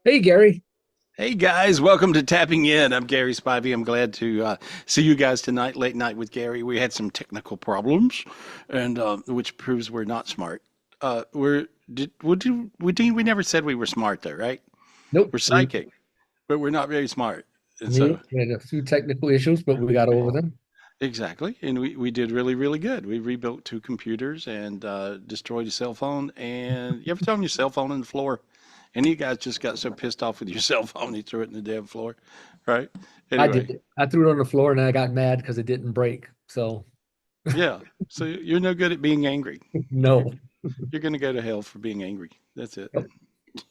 Hey, Gary. Hey guys, welcome to Tapping In. I'm Gary Spivey. I'm glad to see you guys tonight, late night with Gary. We had some technical problems, and which proves we're not smart. We never said we were smart though, right? Nope. We're psychic, but we're not very smart. And so, We had a few technical issues, but we got over them. exactly, and we did really, really good. We rebuilt two computers and destroyed a cell phone. And you ever thrown your cell phone on the floor? And you guys just got so pissed off with your cell phone, you threw it in the damn floor, right? I did Anyway. it. I threw it on the floor and I got mad because it didn't break. So, Yeah. So you're no good at being angry. no. You're going to go to hell for being angry. That's it. Yep.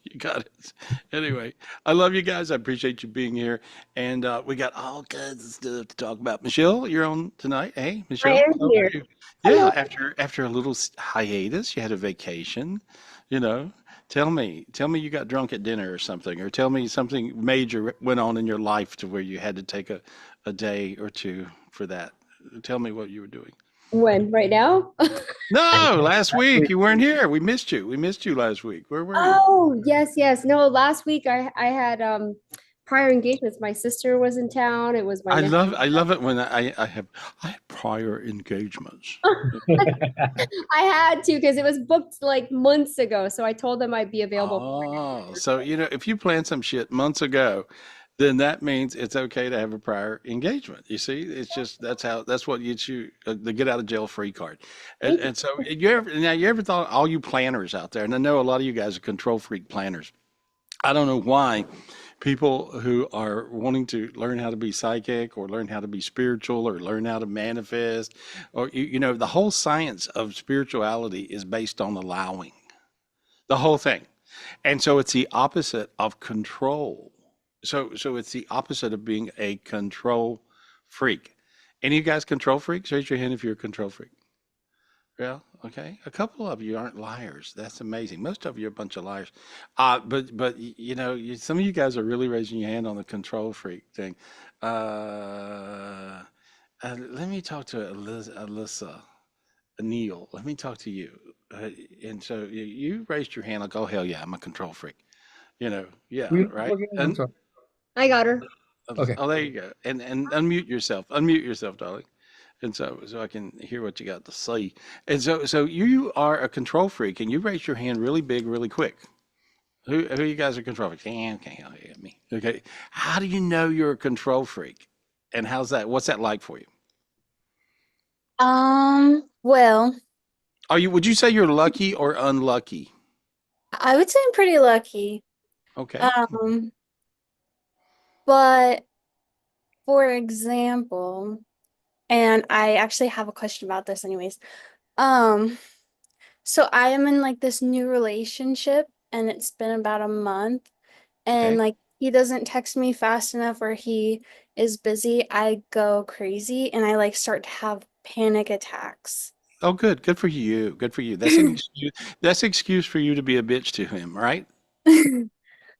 You got it. Anyway, I love you guys. I appreciate you being here. And we got all kinds of stuff to talk about. Michelle, you're on tonight. Hey, I Michelle, am how are here. you? Hello. Yeah, after a little hiatus, you had a vacation, you know. Tell me you got drunk at dinner or something, or tell me something major went on in your life to where you had to take a day or two for that. Tell me what you were doing. When? Right now? No, last week you weren't here. We missed you. We missed you last week. Where were you? Oh, yes, yes. No, last week I had prior engagements. My sister was in town. It was my nephew. I love it when I have prior engagements. I had to because it was booked like months ago. So I told them I'd be available for my Oh, next so birthday. if you plan some shit months ago, then that means it's okay to have a prior engagement. You see, it's just that's what gets you the get out of jail free card. And Thank you. and so you ever thought, all you planners out there, and I know a lot of you guys are control freak planners. I don't know why people who are wanting to learn how to be psychic or learn how to be spiritual or learn how to manifest, or the whole science of spirituality is based on allowing the whole thing. And so it's the opposite of control. So it's the opposite of being a control freak. Any of you guys control freaks? Raise your hand if you're a control freak. Yeah, okay. A couple of you aren't liars. That's amazing. Most of you are a bunch of liars. Some of you guys are really raising your hand on the control freak thing. Uh, Let me talk to Alyssa, Neil. Let me talk to you. And so you raised your hand like, oh hell yeah, I'm a control freak. Yeah, right. I'm And sorry. I got her. Okay. oh, there you go. And unmute yourself. Unmute yourself, darling. And so I can hear what you got to say. And so you are a control freak, and you raise your hand really big, really quick. Who you guys are control freaks? Yeah, okay, okay, me. Okay. How do you know you're a control freak? And what's that like for you? Well, Would you say you're lucky or unlucky? I would say I'm pretty lucky. Okay. Um, but for example, and I actually have a question about this anyways. Um, so I am in like this new relationship and it's been about a month and Okay. like he doesn't text me fast enough or he is busy, I go crazy and I like start to have panic attacks. Oh, good. Good for you. Good for you. That's an excuse. That's an excuse for you to be a bitch to him, right?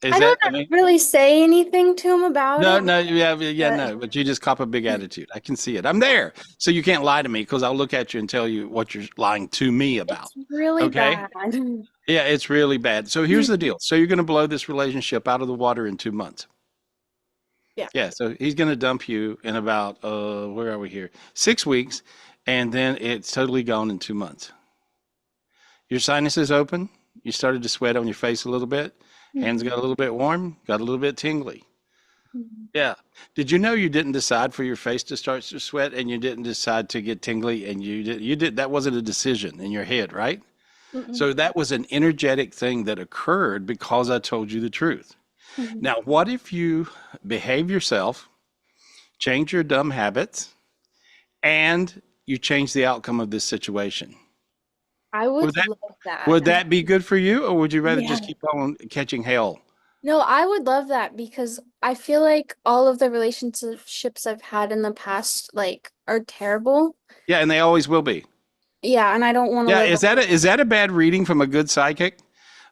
Is I don't that, I mean, really say anything to him about no, it, no, yeah, but no, but you just cop a big attitude. I can see it. I'm there. So you can't lie to me because I'll look at you and tell you what you're lying to me about. it's really Okay? bad. Yeah, it's really bad. So here's the deal. So you're going to blow this relationship out of the water in 2 months. Yeah. Yeah, so he's going to dump you in about, where are we here? 6 weeks, and then it's totally gone in 2 months. Your sinuses open. You started to sweat on your face a little bit. Hands got a little bit warm, got a little bit tingly. Mhm. Yeah. Did you know you didn't decide for your face to start to sweat and you didn't decide to get tingly and you did that wasn't a decision in your head, right? Mm-mm. So that was an energetic thing that occurred because I told you the truth. Mhm. Now, what if you behave yourself, change your dumb habits, and you change the outcome of this situation? I Would would that love that. would that be good for you, or would you rather just Yeah. keep on catching hell? No, I would love that because I feel like all of the relationships I've had in the past like are terrible. Yeah, and they always will be. Yeah, and I don't want to Yeah, live. is that a bad reading from a good psychic?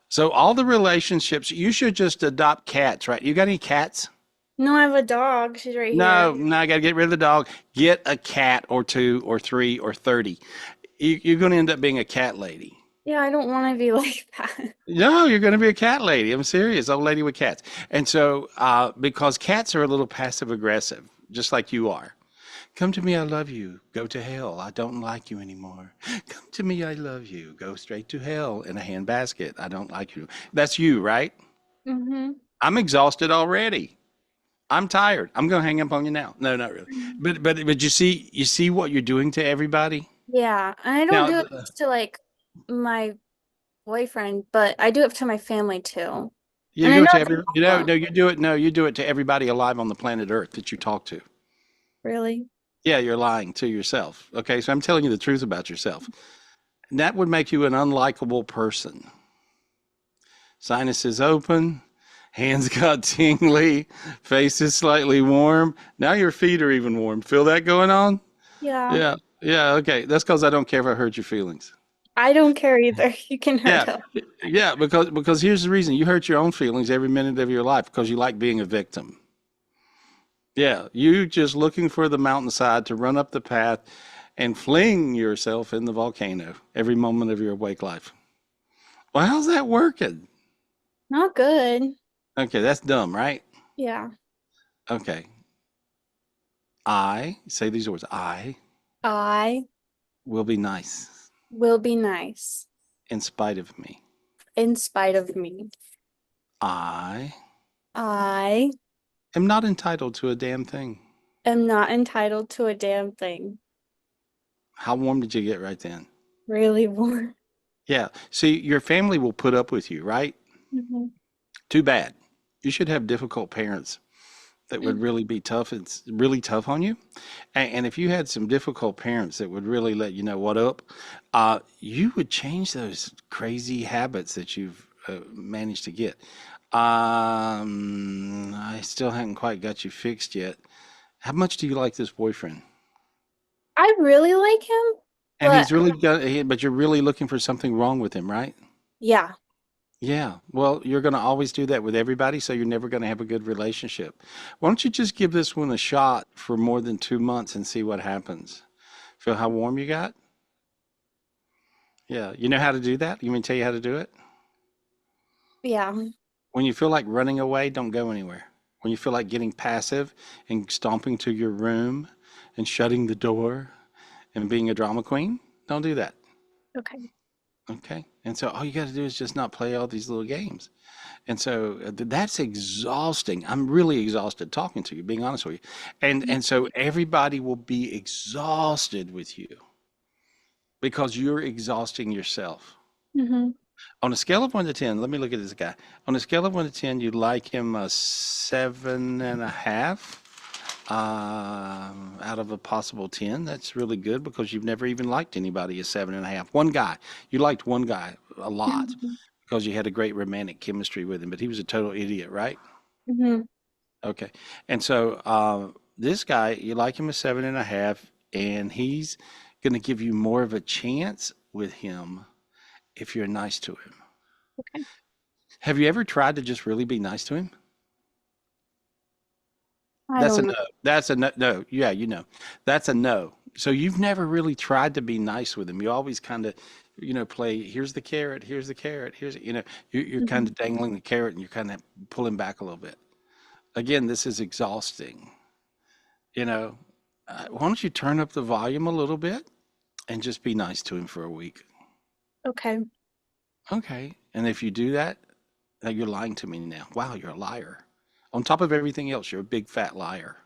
So all the relationships, you should just adopt cats, right? You got any cats? No, I have a dog. She's right No, here. no, I got to get rid of the dog. Get a cat or two or three or 30. You're going to end up being a cat lady. Yeah, I don't want to be like that. No, you're going to be a cat lady. I'm serious, old lady with cats. And so, because cats are a little passive aggressive, just like you are. Come to me, I love you. Go to hell. I don't like you anymore. Come to me, I love you. Go straight to hell in a handbasket. I don't like you. That's you, right? Mm-hmm. I'm exhausted already. I'm tired. I'm going to hang up on you now. No, not really. But you see what you're doing to everybody? Yeah, and I don't Now, do it just to like my boyfriend, but I do it to my family too. you And I do know it to it's every, wrong. no, you do it. No, you do it to everybody alive on the planet Earth that you talk to. Really? Yeah, you're lying to yourself. Okay, so I'm telling you the truth about yourself. And that would make you an unlikable person. Sinuses open, hands got tingly, face is slightly warm. Now your feet are even warm. Feel that going on? Yeah. Yeah, yeah, okay. That's because I don't care if I hurt your feelings. I don't care either. You can hurt Yeah, them. yeah, because here's the reason you hurt your own feelings every minute of your life because you like being a victim. Yeah, you just looking for the mountainside to run up the path and fling yourself in the volcano every moment of your awake life. Well, how's that working? Not good. Okay, that's dumb, right? Yeah. Okay. I say these words. I I will be nice will be nice in spite of me. in spite of me. I I am not entitled to a damn thing. am not entitled to a damn thing. How warm did you get right then? Really warm. Yeah. See, your family will put up with you, right? Mm-hmm. Too bad. You should have difficult parents that would really be tough. It's really tough on you. And if you had some difficult parents that would really let you know what up, you would change those crazy habits that you've managed to get. I still haven't quite got you fixed yet. How much do you like this boyfriend? I really like him, And but he's really got, but you're really looking for something wrong with him, right? yeah. Yeah. Well, you're going to always do that with everybody, so you're never going to have a good relationship. Why don't you just give this one a shot for more than 2 months and see what happens? Feel how warm you got? Yeah. You know how to do that? You mean tell you how to do it? Yeah. When you feel like running away, don't go anywhere. When you feel like getting passive and stomping to your room and shutting the door and being a drama queen, don't do that. Okay. Okay. And so all you got to do is just not play all these little games. And so that's exhausting. I'm really exhausted talking to you, being honest with you. And so everybody will be exhausted with you because you're exhausting yourself. Mm-hmm. On a scale of 1 to 10, let me look at this guy. On a scale of 1 to 10, you like him a 7.5 out of a possible 10. That's really good because you've never even liked anybody a 7.5. One guy, you liked one guy a lot because you had a great romantic chemistry with him, but he was a total idiot, right? Mm-hmm. Okay. And so this guy, you like him a 7.5, and he's going to give you more of a chance with him if you're nice to him. Okay. Have you ever tried to just really be nice to him? I That's a don't know. no. That's a no. No. Yeah, you know. That's a no. So you've never really tried to be nice with him. You always kind of, play, here's the carrot, here's the carrot, you're kind Mm-hmm. of dangling the carrot and you're kind of pulling back a little bit. Again, this is exhausting. You know, why don't you turn up the volume a little bit and just be nice to him for a week? Okay. Okay. And if you do that, now you're lying to me now. Wow, you're a liar. On top of everything else, you're a big fat liar.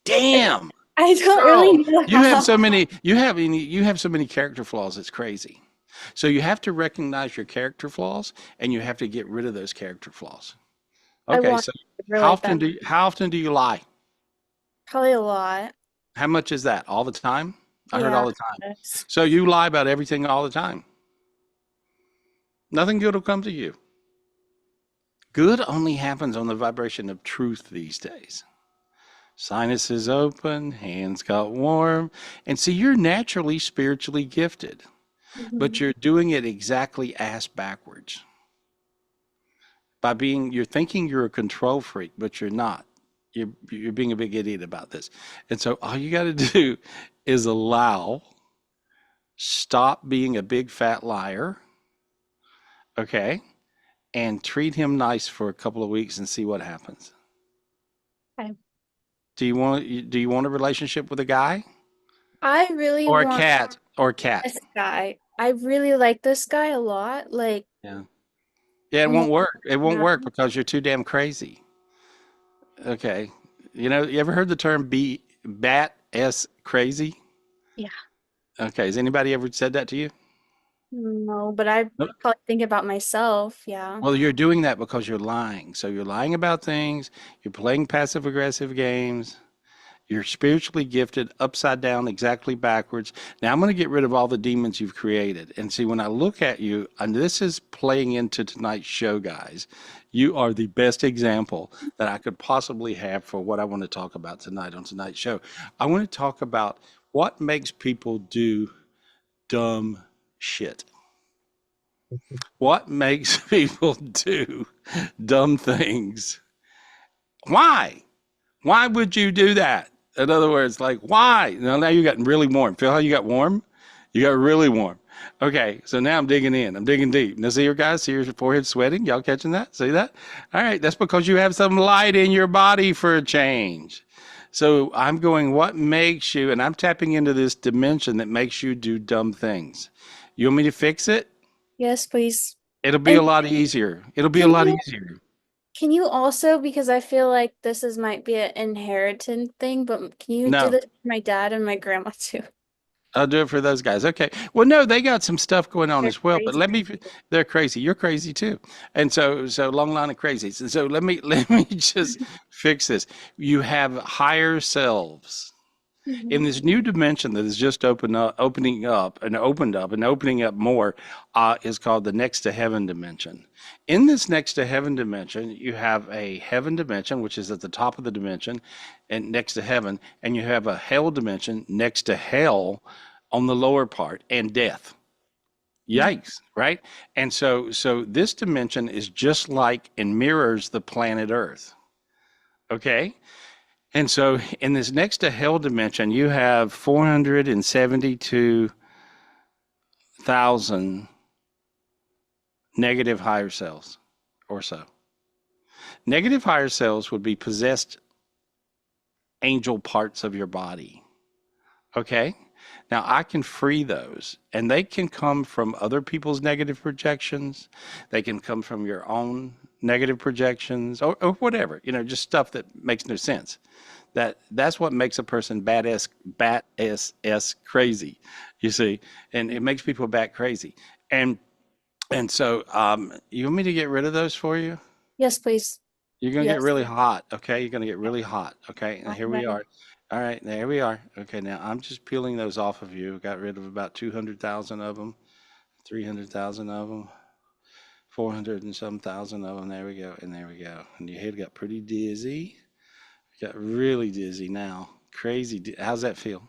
Damn. I don't really Girl, know you have how. so many you have so many character flaws, it's crazy. So you have to recognize your character flaws and you have to get rid of those character flaws. I Okay, want so to really bad. how often do you lie? Probably a lot. How much is that? All the time? I heard Yeah. all the time. Yes. So you lie about everything all the time. Nothing good will come to you. Good only happens on the vibration of truth these days. Sinuses open, hands got warm. And see, you're naturally spiritually gifted, but Mm-hmm. you're doing it exactly ass backwards. You're thinking you're a control freak, but you're not. You're being a big idiot about this. And so all you got to do is allow stop being a big fat liar, okay, and treat him nice for a couple of weeks and see what happens. Okay. Do you want a relationship with a guy I really or a want cat or a cat? this guy. I really like this guy a lot. Like, Yeah. Yeah, it more won't work. It won't now. work because you're too damn crazy. Okay. You know, you ever heard the term be bat s crazy? Yeah. Okay. Has anybody ever said that to you? No, but I Nope. probably think about myself. Yeah. Well, you're doing that because you're lying. So you're lying about things, you're playing passive aggressive games. You're spiritually gifted upside down, exactly backwards. Now I'm going to get rid of all the demons you've created. And see, when I look at you, and this is playing into tonight's show, guys, you are the best example that I could possibly have for what I want to talk about tonight on tonight's show. I want to talk about what makes people do dumb shit. What makes people do dumb things? Why? Why would you do that? In other words, like, why? Now you got really warm. Feel how you got warm? You got really warm. Okay, so now I'm digging in. I'm digging deep. Now, see your guys? See your forehead sweating? Y'all catching that? See that? All right, that's because you have some light in your body for a change. So I'm going, what makes you, and I'm tapping into this dimension that makes you do dumb things. You want me to fix it? Yes, please. It'll be And a lot easier. It'll be a can lot you easier. can you also, because I feel like this is might be an inheritance thing, but can you do No. this for my dad and my grandma too? I'll do it for those guys. Okay. Well, no, they got some stuff going on They're as well, but crazy. they're crazy. You're crazy too. And so long line of crazies. And so let me just fix this. You have higher selves in Mhm. this new dimension that is just opening up and opening up more, is called the next to heaven dimension. In this next to heaven dimension, you have a heaven dimension, which is at the top of the dimension and next to heaven, and you have a hell dimension next to hell on the lower part, and death. Mhm. Yikes, right? And so this dimension is just like and mirrors the planet Earth. Okay? And so in this next to hell dimension, you have 472,000 negative higher cells or so. Negative higher cells would be possessed angel parts of your body. Okay? Now I can free those, and they can come from other people's negative projections. They can come from your own negative projections or whatever, just stuff that makes no sense. That's what makes a person bat s crazy, you see, and it makes people bat crazy. And so you want me to get rid of those for you? Yes, please. You're gonna get Yes. really hot, okay? You're gonna get really hot, okay? And I'm here we ready. are. All right, there we are. Okay, now I'm just peeling those off of you. Got rid of about 200,000 of them, 300,000 of them, 400 and some thousand of them. There we go, and there we go. And your head got pretty dizzy. Got really dizzy now. Crazy. How's that feel?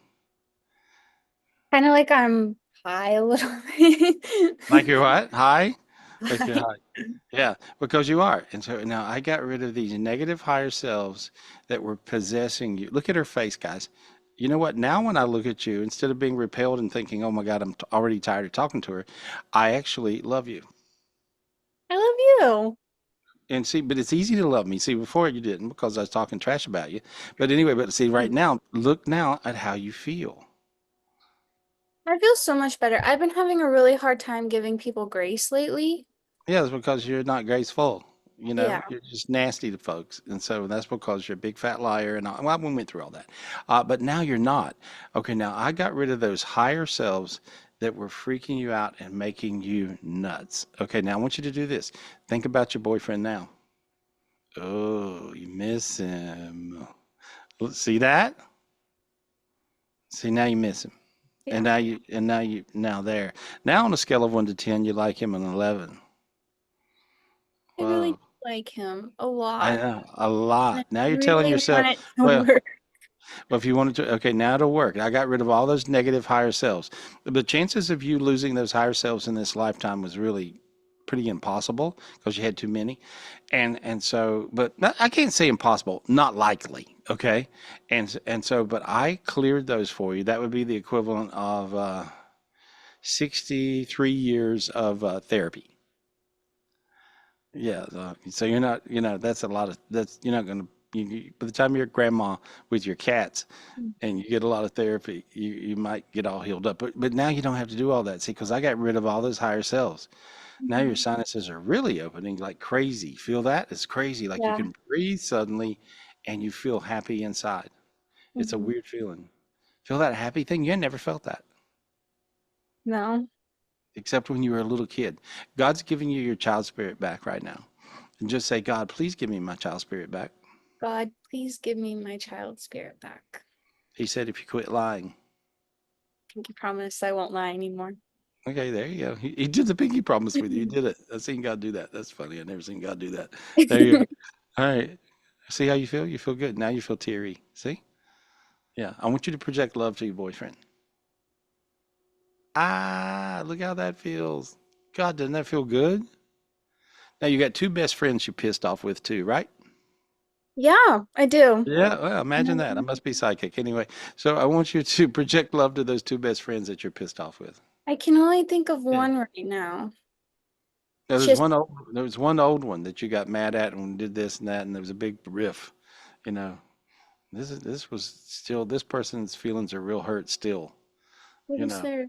Kind of like I'm high a little bit. Like you're what? High? Like you're High. high. Yeah, because you are. And so now I got rid of these negative higher selves that were possessing you. Look at her face, guys. You know what? Now when I look at you, instead of being repelled and thinking, oh my God, I'm already tired of talking to her, I actually love you. I love you. And see, but it's easy to love me. See, before you didn't because I was talking trash about you. But anyway, but see, right now, look now at how you feel. I feel so much better. I've been having a really hard time giving people grace lately. Yeah, it's because you're not graceful. Yeah. You're just nasty to folks. And so that's because you're a big fat liar. And well, we went through all that. But now you're not. Okay, now I got rid of those higher selves that were freaking you out and making you nuts. Okay, now I want you to do this. Think about your boyfriend now. Oh, you miss him. See that? See, now you miss him. Yeah. Now there. Now on a scale of 1 to 10, you like him an 11. I really Whoa. like him a I lot. know, a And I lot. Now you're telling really yourself, want it to well, work. if you wanted to, okay, now it'll work. I got rid of all those negative higher selves. The chances of you losing those higher selves in this lifetime was really pretty impossible because you had too many. And so, but I can't say impossible, not likely, okay? And so, but I cleared those for you. That would be the equivalent of 63 years of therapy. Yeah, so you're not, that's a lot of, you're not going to, by the time you're a grandma with your cats and you get a lot of therapy, you might get all healed up. But now you don't have to do all that. See, because I got rid of all those higher cells. Now your Mhm. sinuses are really opening like crazy. Feel that? It's crazy. Like you Yeah. can breathe suddenly and you feel happy inside. It's a Hmm. weird feeling. Feel that happy thing? You had never felt that No. except when you were a little kid. God's giving you your child spirit back right now. And just say, God, please give me my child spirit back. God, please give me my child spirit back. He said, if you quit lying. Pinky promise I won't lie anymore. Okay, there you go. He did the pinky promise with you. He did it. I've seen God do that. That's funny. I've never seen God do that. There you go. All right. See how you feel? You feel good. Now you feel teary. See? Yeah. I want you to project love to your boyfriend. Ah, look how that feels. God, doesn't that feel good? Now you got two best friends you're pissed off with too, right? Yeah, I do. Yeah, well, imagine that. I Mhm. must be psychic. Anyway, so I want you to project love to those two best friends that you're pissed off with. I can only think of Yeah. one right now. Now, Just there was one old one that you got mad at and did this and that, and there was a big riff. You know, this was still this person's feelings are real hurt still. what You is know, there?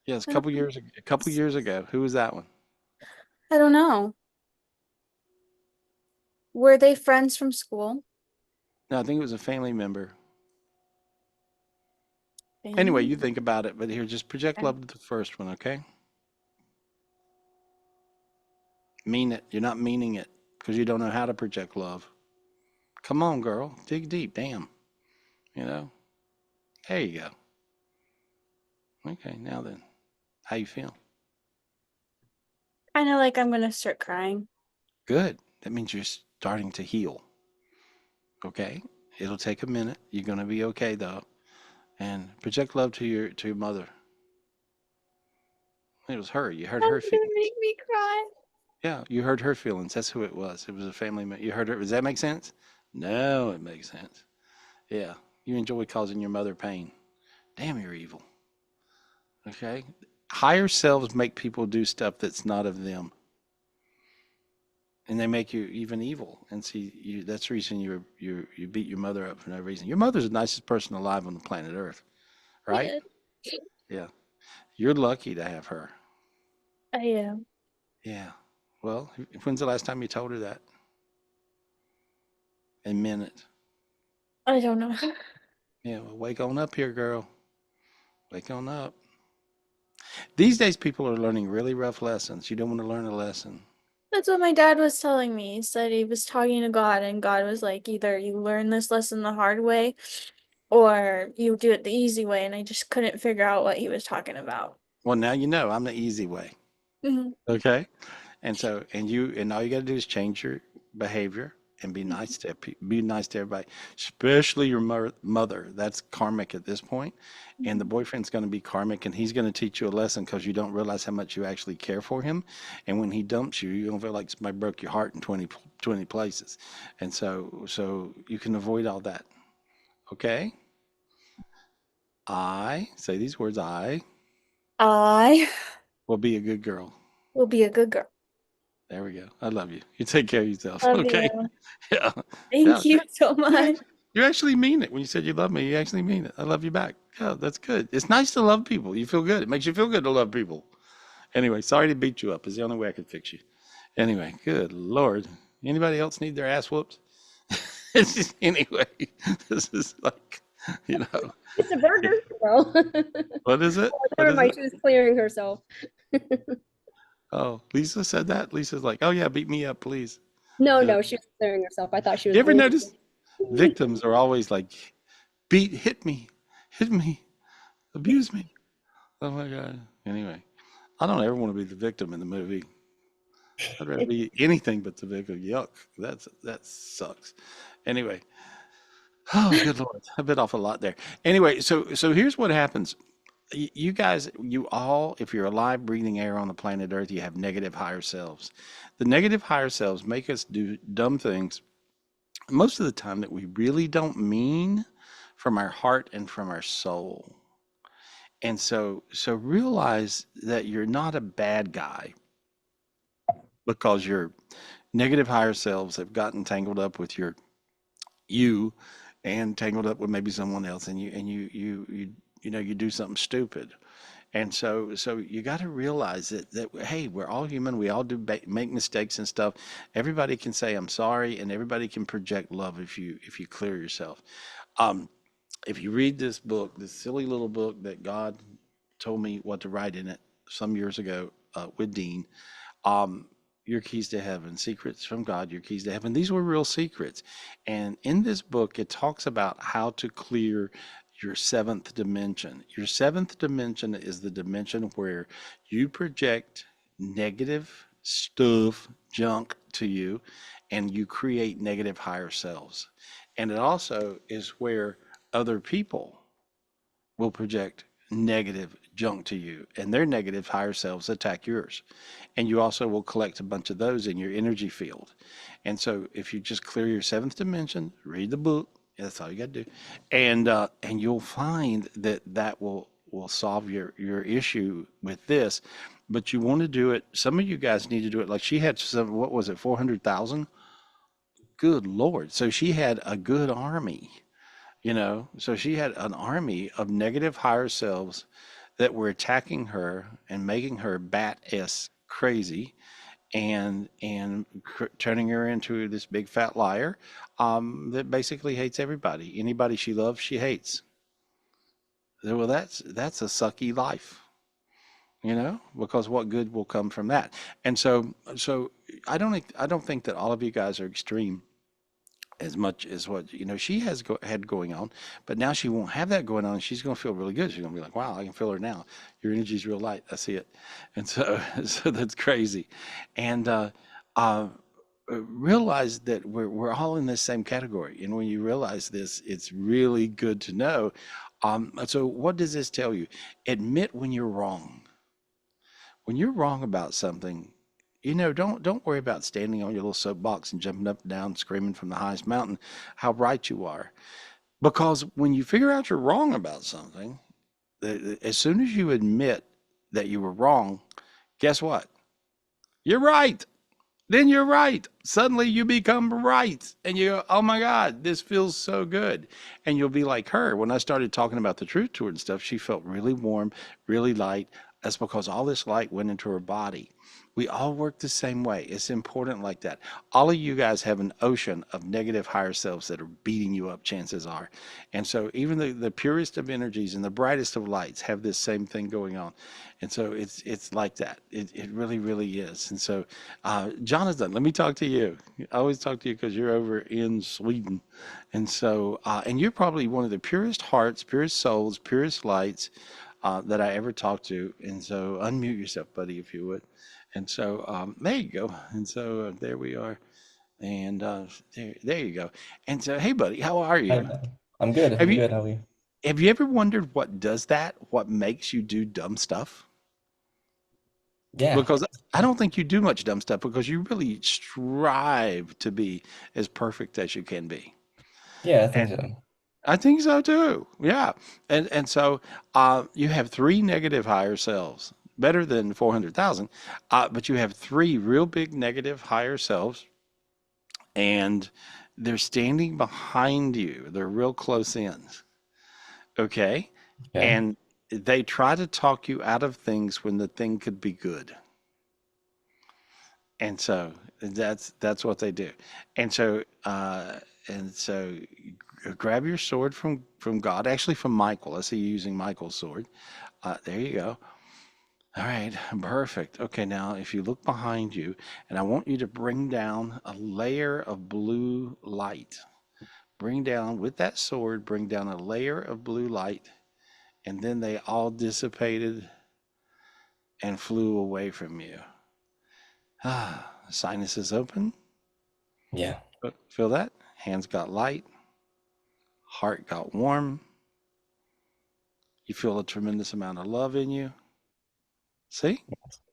yes, I don't a couple years ago. Who was that one? I don't know. Were they friends from school? No, I think it was a family member. Anyway, Family? you think about it, but here, just project Okay. love to the first one, okay? Mean it. You're not meaning it because you don't know how to project love. Come on, girl, dig deep. Damn, you know. There you go. Okay, now then, how you feel? Kind of like I'm gonna start crying. Good. That means you're starting to heal. Okay? It'll take a minute. You're gonna be okay though. And project love to your mother. It was her. You heard her That's gonna feelings. make me cry. Yeah, you heard her feelings. That's who it was. It was a family member. You heard her. Does that make sense? No, it makes sense. Yeah. You enjoy causing your mother pain. Damn, you're evil. Okay? Higher selves make people do stuff that's not of them. And they make you even evil. And see, that's the reason you beat your mother up for no reason. Your mother's the nicest person alive on the planet Earth, right? Yeah, Yeah. You're lucky to have her. I am. Yeah. Well, when's the last time you told her that? And meant it. I don't know. Yeah, well, wake on up here, girl. Wake on up. These days, people are learning really rough lessons. You don't want to learn a lesson. That's what my dad was telling me. He said he was talking to God, and God was like, either you learn this lesson the hard way or you do it the easy way. And I just couldn't figure out what he was talking about. Well, now you know I'm the easy way. Mhm. Okay. And all you got to do is change your behavior and be nice to everybody, especially your mother. That's karmic at this point. And the Mhm. boyfriend's going to be karmic, and he's going to teach you a lesson because you don't realize how much you actually care for him. And when he dumps you, you're going to feel like somebody broke your heart in 20 places. And so you can avoid all that. Okay. I say these words. I I will be a good girl. will be a good girl. There we go. I love you. You take care of yourself. Love Okay. you. Yeah. Yeah. Thank you so You much. actually, you actually mean it when you said you love me. You actually mean it. I love you back. Yeah, that's good. It's nice to love people. You feel good. It makes you feel good to love people. Anyway, sorry to beat you up. It's the only way I could fix you. Anyway, good Lord. Anybody else need their ass whooped? Anyway, this is like, you know, It's a burger. No. what is it? What Never is mind. it? She was clearing herself. Oh, Lisa said that. Lisa's like, oh yeah, beat me up, please. No, Yeah. no, she was clearing herself. I thought she You was ever bleeding. notice victims are always like, hit me, abuse me. Oh my God. Anyway, I don't ever want to be the victim in the movie. I'd rather be anything but the victim. Yuck. That sucks. Anyway, oh good Lord. I bit off a lot there. Anyway, so here's what happens. You guys, you all, if you're alive, breathing air on the planet Earth, you have negative higher selves. The negative higher selves make us do dumb things most of the time that we really don't mean from our heart and from our soul. And so realize that you're not a bad guy because your negative higher selves have gotten tangled up with you and tangled up with maybe someone else, and you do something stupid. And so you got to realize that hey, we're all human. We all do make mistakes and stuff. Everybody can say I'm sorry, and everybody can project love if you clear yourself. Um, if you read this book, this silly little book that God told me what to write in it some years ago with Dean, um, Your Keys to Heaven, Secrets from God, Your Keys to Heaven. These were real secrets. And in this book, it talks about how to clear your seventh dimension. Your seventh dimension is the dimension where you project negative stuff, junk to you, and you create negative higher selves. And it also is where other people will project negative junk to you, and their negative higher selves attack yours. And you also will collect a bunch of those in your energy field. And so if you just clear your seventh dimension, read the book, that's all you got to do, and you'll find that that will solve your issue with this. But you want to do it. Some of you guys need to do it. Like she had some. What was it? 400,000. Good Lord. So she had a good army. So she had an army of negative higher selves that were attacking her and making her bat s crazy, and turning her into this big fat liar, that basically hates everybody. Anybody she loves, she hates. Well, that's a sucky life, because what good will come from that? And so I don't think that all of you guys are extreme as much as what she had going on, but now she won't have that going on. She's going to feel really good. She's going to be like, wow, I can feel her now. Your energy's real light. I see it. And so so that's crazy. And realize that we're all in this same category, and when you realize this, it's really good to know. So what does this tell you? Admit when you're wrong. When you're wrong about something, don't worry about standing on your little soapbox and jumping up and down, screaming from the highest mountain how right you are. Because when you figure out you're wrong about something, as soon as you admit that you were wrong, guess what? You're right. Then you're right. Suddenly you become right. And you go, oh my God, this feels so good. And you'll be like her. When I started talking about the truth to her and stuff, she felt really warm, really light. That's because all this light went into her body. We all work the same way. It's important like that. All of you guys have an ocean of negative higher selves that are beating you up, chances are. And so even the purest of energies and the brightest of lights have this same thing going on. And so it's like that. It really, really is. And so, Jonathan, let me talk to you. I always talk to you because you're over in Sweden. And so, and you're probably one of the purest hearts, purest souls, purest lights that I ever talked to. And so unmute yourself, buddy, if you would. And so there you go. And so there we are. And there you go. And so, hey, buddy, how are Hi, you? man. I'm good. Have I'm you good. How are you? have you ever wondered what does that? What makes you do dumb stuff? Yeah. Because I don't think you do much dumb stuff because you really strive to be as perfect as you can be. Yeah, I think And so. I think so too. Yeah. And so you have three negative higher selves, better than 400,000, but you have three real big negative higher selves, and they're standing behind you. They're real close ins. Okay. Okay. And they try to talk you out of things when the thing could be good. And so that's what they do. And so grab your sword from God, actually from Michael. I see you using Michael's sword. There you go. All right, perfect. Okay, now if you look behind you, and I want you to bring down a layer of blue light. Bring down with that sword, bring down a layer of blue light, and then they all dissipated and flew away from you. Sinuses open. Yeah. Feel that? Hands got light, heart got warm. You feel a tremendous amount of love in you. See?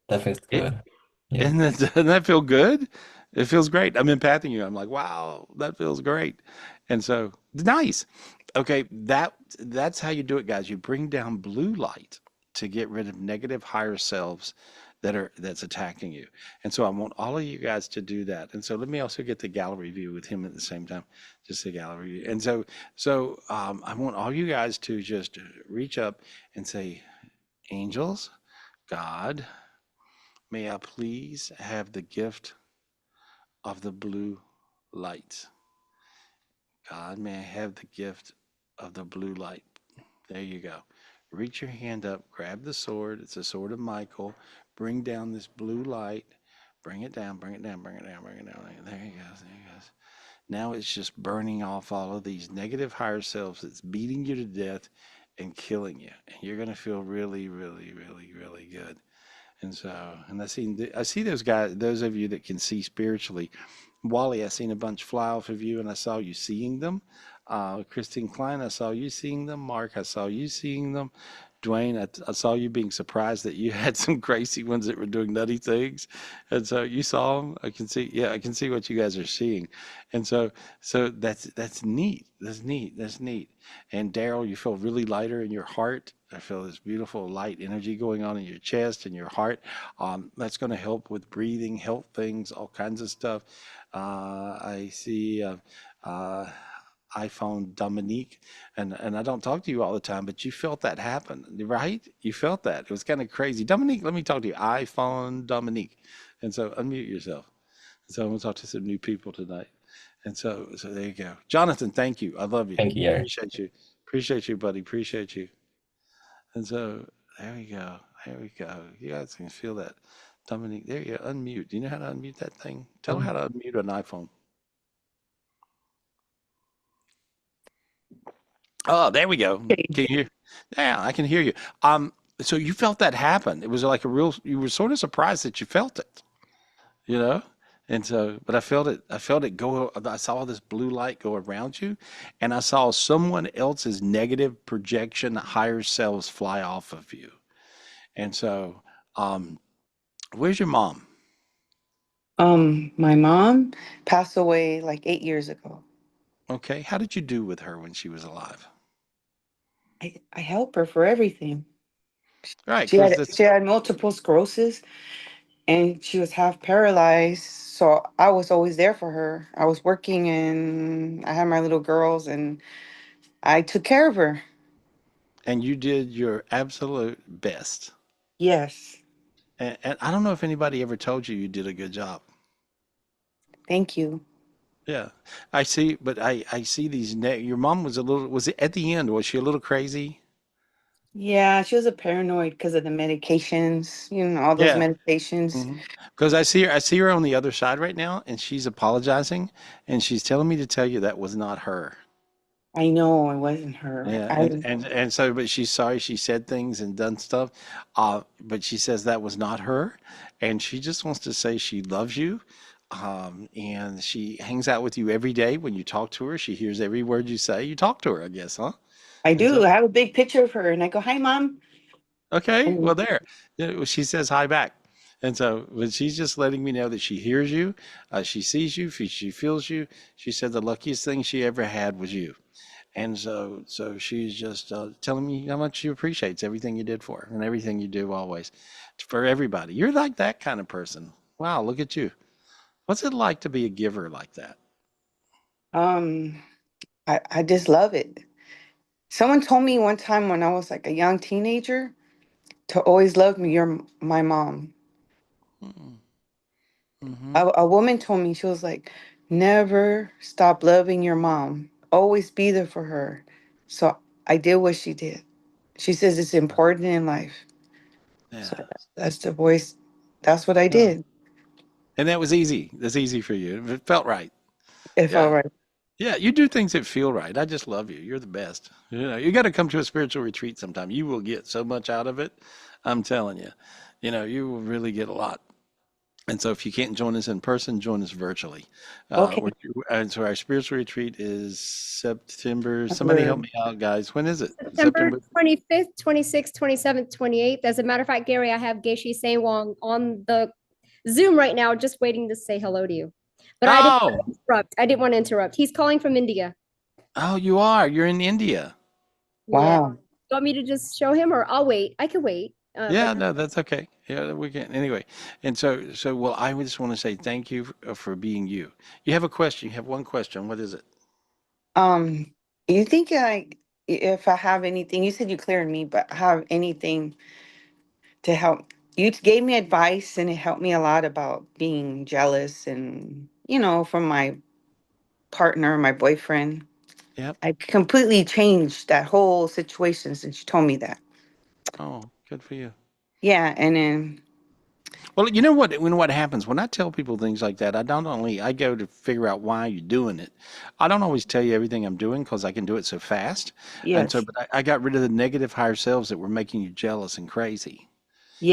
That feels It, good. Yeah. and doesn't that feel good? It feels great. I'm empathing you. I'm like, wow, that feels great. And so nice. Okay, that's how you do it, guys. You bring down blue light to get rid of negative higher selves that's attacking you. And so I want all of you guys to do that. And so let me also get the gallery view with him at the same time, just the gallery view. And so I want all you guys to just reach up and say, angels, God, may I please have the gift of the blue light. God, may I have the gift of the blue light. There you go. Reach your hand up, grab the sword. It's the sword of Michael. Bring down this blue light. Bring it down, bring it down, bring it down, bring it down. There he goes, there he goes. Now it's just burning off all of these negative higher selves that's beating you to death and killing you. And you're going to feel really, really, really, really good. And so, and I see those guys, those of you that can see spiritually. Wally, I seen a bunch fly off of you, and I saw you seeing them. Christine Klein, I saw you seeing them. Mark, I saw you seeing them. Dwayne, I saw you being surprised that you had some crazy ones that were doing nutty things, and so you saw them. I can see, yeah, I can see what you guys are seeing, and so that's neat. That's neat. That's neat. And Daryl, you feel really lighter in your heart. I feel this beautiful light energy going on in your chest and your heart. That's going to help with breathing, health things, all kinds of stuff. I see uh, iPhone Dominique, and I don't talk to you all the time, but you felt that happen, right? You felt that. It was kind of crazy. Dominique, let me talk to you. iPhone Dominique. And so unmute yourself. So I'm going to talk to some new people tonight. And so there you go. Jonathan, thank you. I love you. Thank you, Gary. Appreciate you. Appreciate you, buddy. Appreciate you. And so there we go. There we go. You guys can feel that. Dominique, there you go. Unmute. Do you know how to unmute that thing? Tell her how to unmute an iPhone. Oh, there we go. Can you hear? Yeah, I can hear you. So you felt that happen. It was like you were sort of surprised that you felt it, you know? And so, but I felt it go, I saw this blue light go around you, and I saw someone else's negative projection, higher selves fly off of you. And so, where's your mom? My mom passed away like 8 years ago. Okay. How did you do with her when she was alive? I help her for everything. Right. She Because had this, she had multiple sclerosis and she was half paralyzed. So I was always there for her. I was working and I had my little girls and I took care of her. and you did your absolute best. Yes. And I don't know if anybody ever told you you did a good job. Thank you. Yeah, I see, but I see these. Your mom was a little. Was it at the end? Was she a little crazy? Yeah, she was a paranoid because of the medications, all those Yeah. medications. Because I see her on the other side right now, and she's apologizing, and she's telling me to tell you that was not her. I know it wasn't her. Yeah, and so, but she's sorry she said things and done stuff, but she says that was not her, and she just wants to say she loves you, and she hangs out with you every day. When you talk to her, she hears every word you say. You talk to her, I guess, huh? I And so, do. I have a big picture of her and I go, "Hi, Mom." okay, And well, there. Yeah, well, she says hi back. And so, but she's just letting me know that she hears you, she sees you, she feels you. She said the luckiest thing she ever had was you. And so she's just telling me how much she appreciates everything you did for her and everything you do always for everybody. You're like that kind of person. Wow, look at you. What's it like to be a giver like that? um I just love it. Someone told me one time when I was like a young teenager to always love me. You're my mom. Mm-hmm. A woman told me, she was like, never stop loving your mom. Always be there for her. So I did what she did. She says it's important in life. So Yeah. that's the voice. That's what I Oh. did. And that was easy. That's easy for you. It felt right. If I Yeah. right. Yeah, you do things that feel right. I just love you. You're the best. You got to come to a spiritual retreat sometime. You will get so much out of it. I'm telling you. You will really get a lot. And so, if you can't join us in person, join us virtually. Okay. And so, our spiritual retreat is September. Somebody help September. me out, guys. When is it? September September. 25th, 26th, 27th, 28th. As a matter of fact, Gary, I have Geshe Sewang on the Zoom right now, just waiting to say hello to you. But I didn't want Oh, to interrupt. I didn't want to interrupt. He's calling from India. oh, you are. You're in India. Yeah. Wow. Want me to just show him, or I'll wait? I can wait. Yeah, But no, that's okay. Yeah, we can. Anyway, and well, I just want to say thank you for being you. You have a question. You have one question. What is it? Um, you think like if I have anything, you said you cleared me, but have anything to help? You gave me advice and it helped me a lot about being jealous and, from my partner, my boyfriend. Yep. I completely changed that whole situation since you told me that. Oh, good for you. Yeah, and then Well, you know what? When what happens when I tell people things like that, I don't only I go to figure out why you're doing it. I don't always tell you everything I'm doing because I can do it so fast. And so, yes, but I got rid of the negative higher selves that were making you jealous and crazy.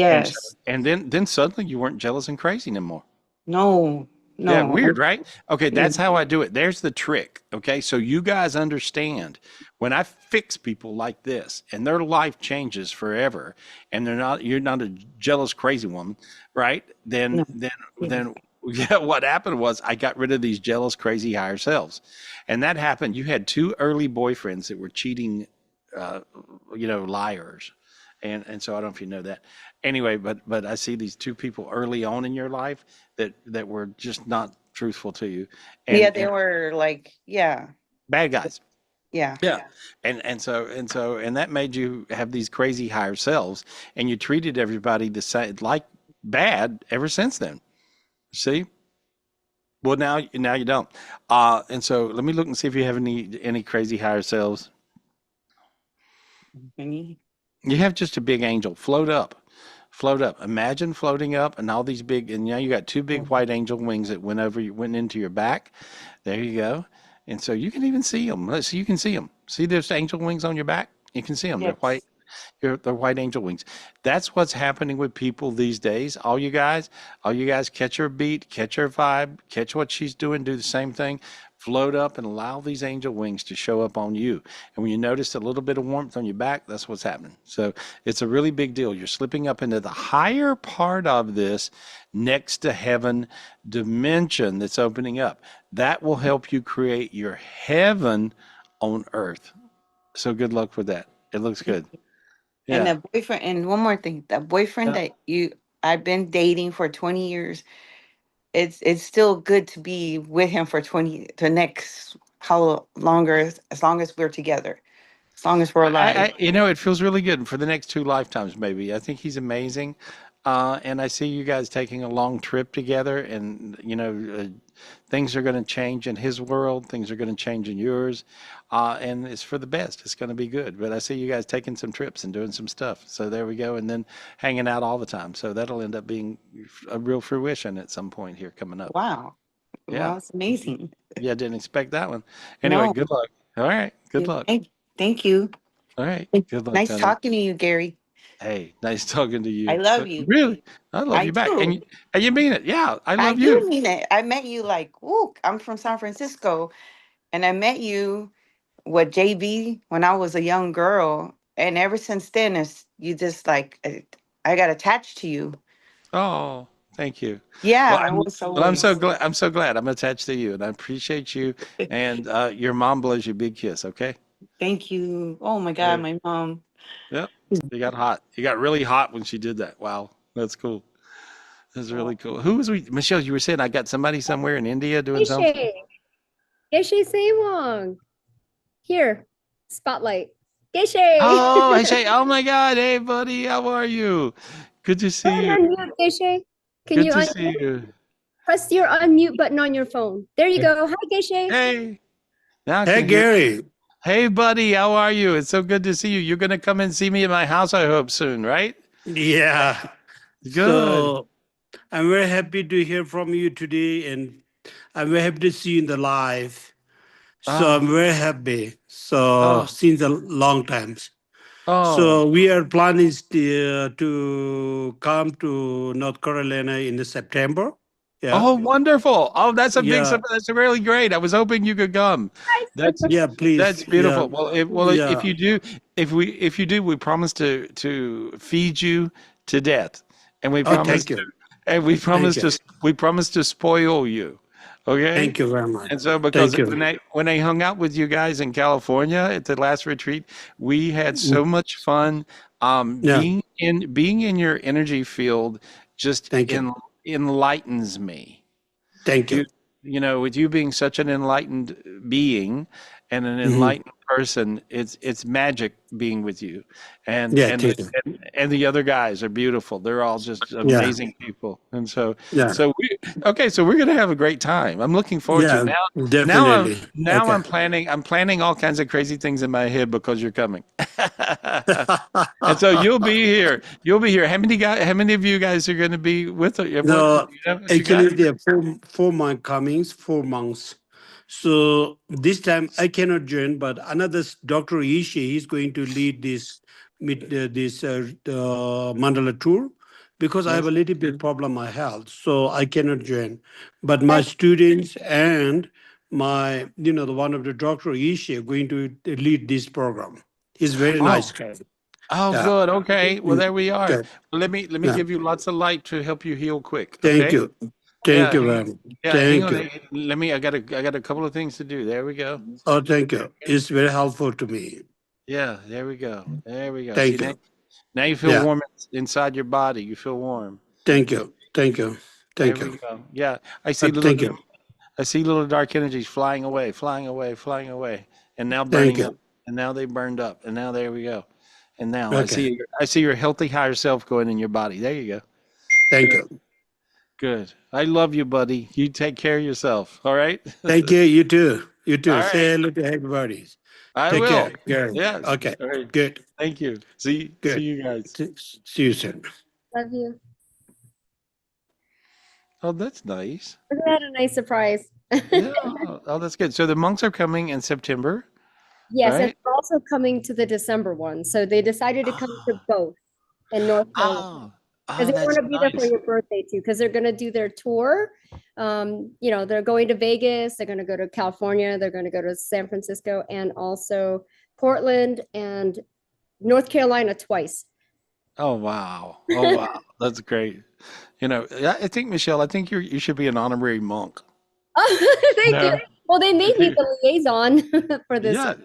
And so, yes, and then suddenly you weren't jealous and crazy anymore. no, Yeah, no, weird, right? Okay, yeah, that's how I do it. There's the trick. Okay, so you guys understand when I fix people like this and their life changes forever and you're not a jealous crazy woman, right? no, yeah, Then yeah, what happened was I got rid of these jealous, crazy higher selves. And that happened. You had two early boyfriends that were cheating, uh, liars. And so I don't know if you know that. Anyway, but I see these two people early on in your life that were just not truthful to you, yeah. and They were like, yeah, bad guys. yeah, Yeah. And that made you have these crazy higher selves, and you treated everybody the same like bad ever since then. See? Well, now you don't. And so let me look and see if you have any crazy higher selves. mhm, You have just a big angel. Float up. Float up. Imagine floating up and all these big, and now you got two big white angel wings that went into your back. There you go. And so you can even see them. Let's see, you can see them. See those angel wings on your back? You can see them. They're white. yes, They're white angel wings. That's what's happening with people these days. All you guys catch her beat, catch her vibe, catch what she's doing, do the same thing. Float up and allow these angel wings to show up on you. And when you notice a little bit of warmth on your back, that's what's happening. So it's a really big deal. You're slipping up into the higher part of this next to heaven dimension that's opening up. That will help you create your heaven on earth. So good luck with that. It looks good. and Yeah. the boyfriend, and one more thing, the boyfriend Yeah. that I've been dating for 20 years. It's still good to be with him for 20, the next how longer, as long as we're together, as long as we're alive. It feels really good for the next two lifetimes, maybe. I think he's amazing. And I see you guys taking a long trip together, and things are going to change in his world. Things are going to change in yours, and it's for the best. It's going to be good. But I see you guys taking some trips and doing some stuff. So there we go, and then hanging out all the time. So that'll end up being a real fruition at some point here coming up. Wow. Yeah, Well, it's amazing. yeah, didn't expect that one. Anyway, No, good luck. All right, good luck. thank you. All right, good luck, Nice honey. talking to you, Gary. Hey, nice talking to I you. love you. Really, I love I you back, do. and you mean it. Yeah, I I love do you. mean it. I met you like, woo, I'm from San Francisco, and I met you with JB when I was a young girl. And ever since then, it's you just like, I got attached to you. Oh, thank you. Yeah, Well, I was I'm so always. glad. I'm so glad. I'm attached to you, and I appreciate you. And your mom blows you a big kiss. Okay. Thank you. Oh my God, Hey, my mom. yep. You got hot. You got really hot when she did that. Wow, that's cool. That's really cool. Who was we? Michelle, you were saying I got somebody somewhere in India doing something. Geshe, Geshe Sewong. Here, spotlight. Geshe. Oh, I say, oh my God, hey buddy, how are you? Good to Go see ahead you. and unmute, Geshe. Can Good you to see unmute? you. Press your unmute button on your phone. There you go. Hi, Geshe. Hey, now I Hey, can hear. Gary. Hey, buddy, how are you? It's so good to see you. You're gonna come and see me in my house, I hope soon, right? Yeah. Good. So I'm very happy to hear from you today, and I'm very happy to see you in the live. So I'm Oh, very happy. So oh, since a long times. oh, So we are planning to come to North Carolina in the September. Yeah. oh, wonderful. Oh, that's a big, Yeah. that's really great. I was hoping you could come. That's Yeah. that's Please. Yeah. beautiful. If Yeah. you do, if you do, we promise to feed you to death, and we Oh, promise thank to, you. and we Thank promise you. to, we promise to spoil you. Okay. Thank you very much. And so, because Thank you. when I hung out with you guys in California at the last retreat, we had so much fun. Yeah, Being in your energy field just thank you. enlightens me. Thank You you. you know, with you being such an enlightened being and an Hmm. enlightened person, it's magic being with you. And Yeah, and the thank you. and the other guys are beautiful. They're all just Yeah, amazing people. And so yeah, so we okay, so we're gonna have a great time. I'm looking forward to it. yeah, Now definitely. Okay. I'm planning all kinds of crazy things in my head because you're coming. And so you'll be here. You'll be here. How many of you guys are gonna be with it? No, What you got? actually, there are 4 month comings, 4 months. So this time I cannot join, but another Dr. Ishii, he's going to lead this mandala tour because I have Yes. a little bit problem my health, so I cannot join. But my students and the one of the Dr. Ishii are going to lead this program. He's very nice Oh, guy. oh, Yeah. good. Okay. Well, there we are. Okay. Well, let me Yeah. give you lots of light to help you heal quick. Thank Okay. you. Thank Yeah. you very much. Yeah. Hang Thank on. you. Let me. I got a couple of things to do. There we go. Oh, thank you. It's very helpful to me. Yeah. There we go. There we go. See Thank now, you. now you feel Yeah. warm inside your body. You feel warm. Thank you. Thank you. There Thank we you. go. Yeah. Thank you. I see little dark energies flying away, flying away, flying away, and now Thank burning up. you. And now they burned up. And now there we go. And now Okay. I see your healthy higher self going in your body. There you go. Thank Good. you. Good. I love you, buddy. You take care of yourself. All right. Thank you. You too. You All too. right. Say hello to everybody. I Take will. care. Gary. Yes. Okay. All right. Good. Thank you. See Good. you guys. See you soon. Love you. Oh, that's nice. We had a nice surprise. Yeah. Oh, that's good. So the monks are coming in September, Yes, and right? they're also coming to the December one. So they decided to come to both in North Carolina Oh, because oh, they want that's to be there for nice. your birthday too. Because they're going to do their tour. They're going to Vegas. They're going to go to California. They're going to go to San Francisco and also Portland and North Carolina twice. Oh, wow. Oh, wow. That's great. I think, Michelle, I think you should be an honorary monk. You Thank you. know, Well, they made me the liaison for this. yeah,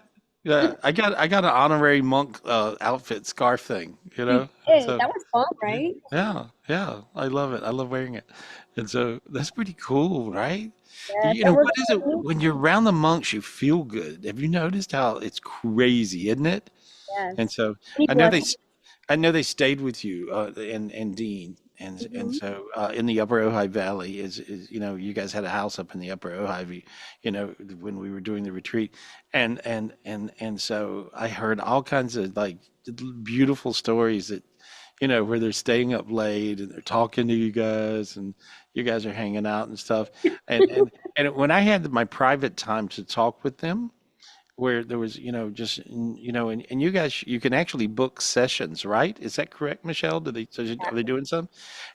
yeah. I got an honorary monk outfit scarf thing. You did. So That was fun, yeah, right? yeah, yeah. I love it. I love wearing it, and so that's pretty cool, right? Yes, that was What is it fun. when you're around the monks? You feel good. Have you noticed how it's crazy, isn't it? And Yes. so I People know are. I know they stayed with you, and Dean, and Mhm. so in the Upper Ojai Valley is you guys had a house up in the Upper Ojai, when we were doing the retreat, and so I heard all kinds of like beautiful stories that where they're staying up late and they're talking to you guys and you guys are hanging out and stuff, and when I had my private time to talk with them where there was, just, and you guys, you can actually book sessions, right? Is that correct, Michelle? Are they doing some?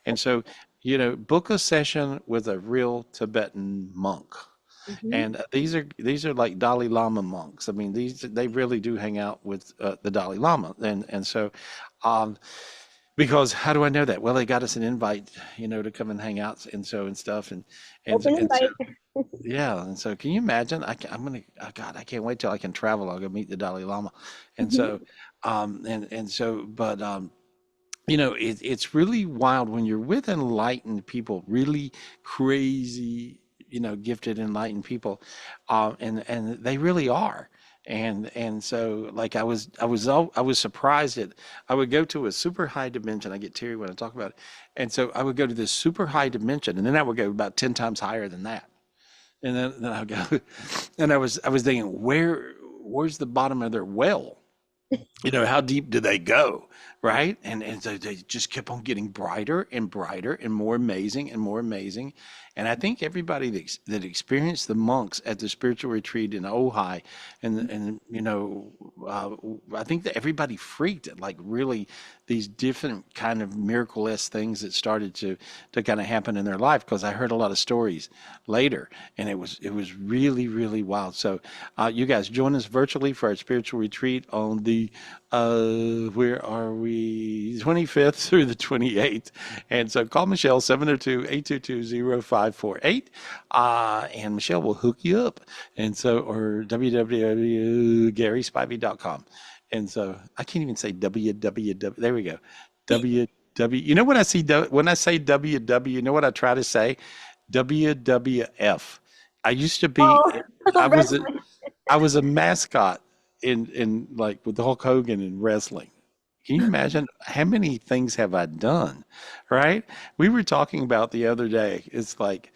And so, book a session with a real Tibetan monk. Mhm. And these are like Dalai Lama monks. I mean, they really do hang out with the Dalai Lama. And so, um, because how do I know that? Well, they got us an invite, to come and hang out and stuff. Open And so invite. yeah, and so can you imagine? I'm gonna, oh God, I can't wait till I can travel. I'll go meet the Dalai Lama, and so, but it's really wild when you're with enlightened people, really crazy, gifted enlightened people, and they really are. And so like I was surprised that I would go to a super high dimension. I get teary when I talk about it, and so I would go to this super high dimension, and then I would go about 10 times higher than that. And then I go, and I was thinking, where's the bottom of their well? How deep do they go? Right. And so they just kept on getting brighter and brighter and more amazing and more amazing. And I think everybody that experienced the monks at the spiritual retreat in Ojai, and I think that everybody freaked at like really these different kind of miraculous things that started to kind of happen in their life, because I heard a lot of stories later, and it was really really wild. So you guys join us virtually for our spiritual retreat on the the where are we? 25th through the 28th. And so call Michelle 702-822-0548. And Michelle will hook you up. And so, or www.garyspivey.com. And so I can't even say www. There we go. www. You know when I say www, you know what I try to say? WWF. I used to be. I was a, I was a mascot in like with Hulk Hogan in wrestling. Can you imagine how many things have I done? Right? We were talking about the other day. It's like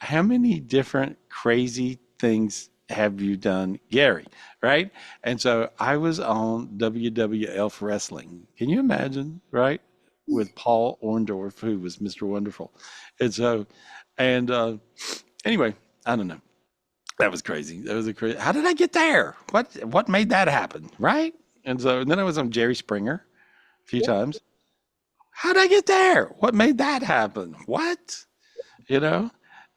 how many different crazy things have you done, Gary? Right? And so I was on WWF wrestling. Can you imagine? Right? With Paul Orndorff, who was Mr. Wonderful. And so, and anyway, I don't know. That was crazy. That was a crazy. How did I get there? What made that happen? Right? And so and then I was on Jerry Springer a few times. How did I get there? What made that happen? What? You know?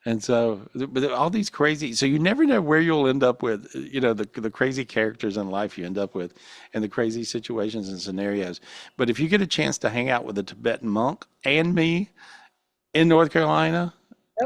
And so, but all these crazy, so you never know where you'll end up with, the crazy characters in life you end up with and the crazy situations and scenarios. But if you get a chance to hang out with a Tibetan monk and me in North Carolina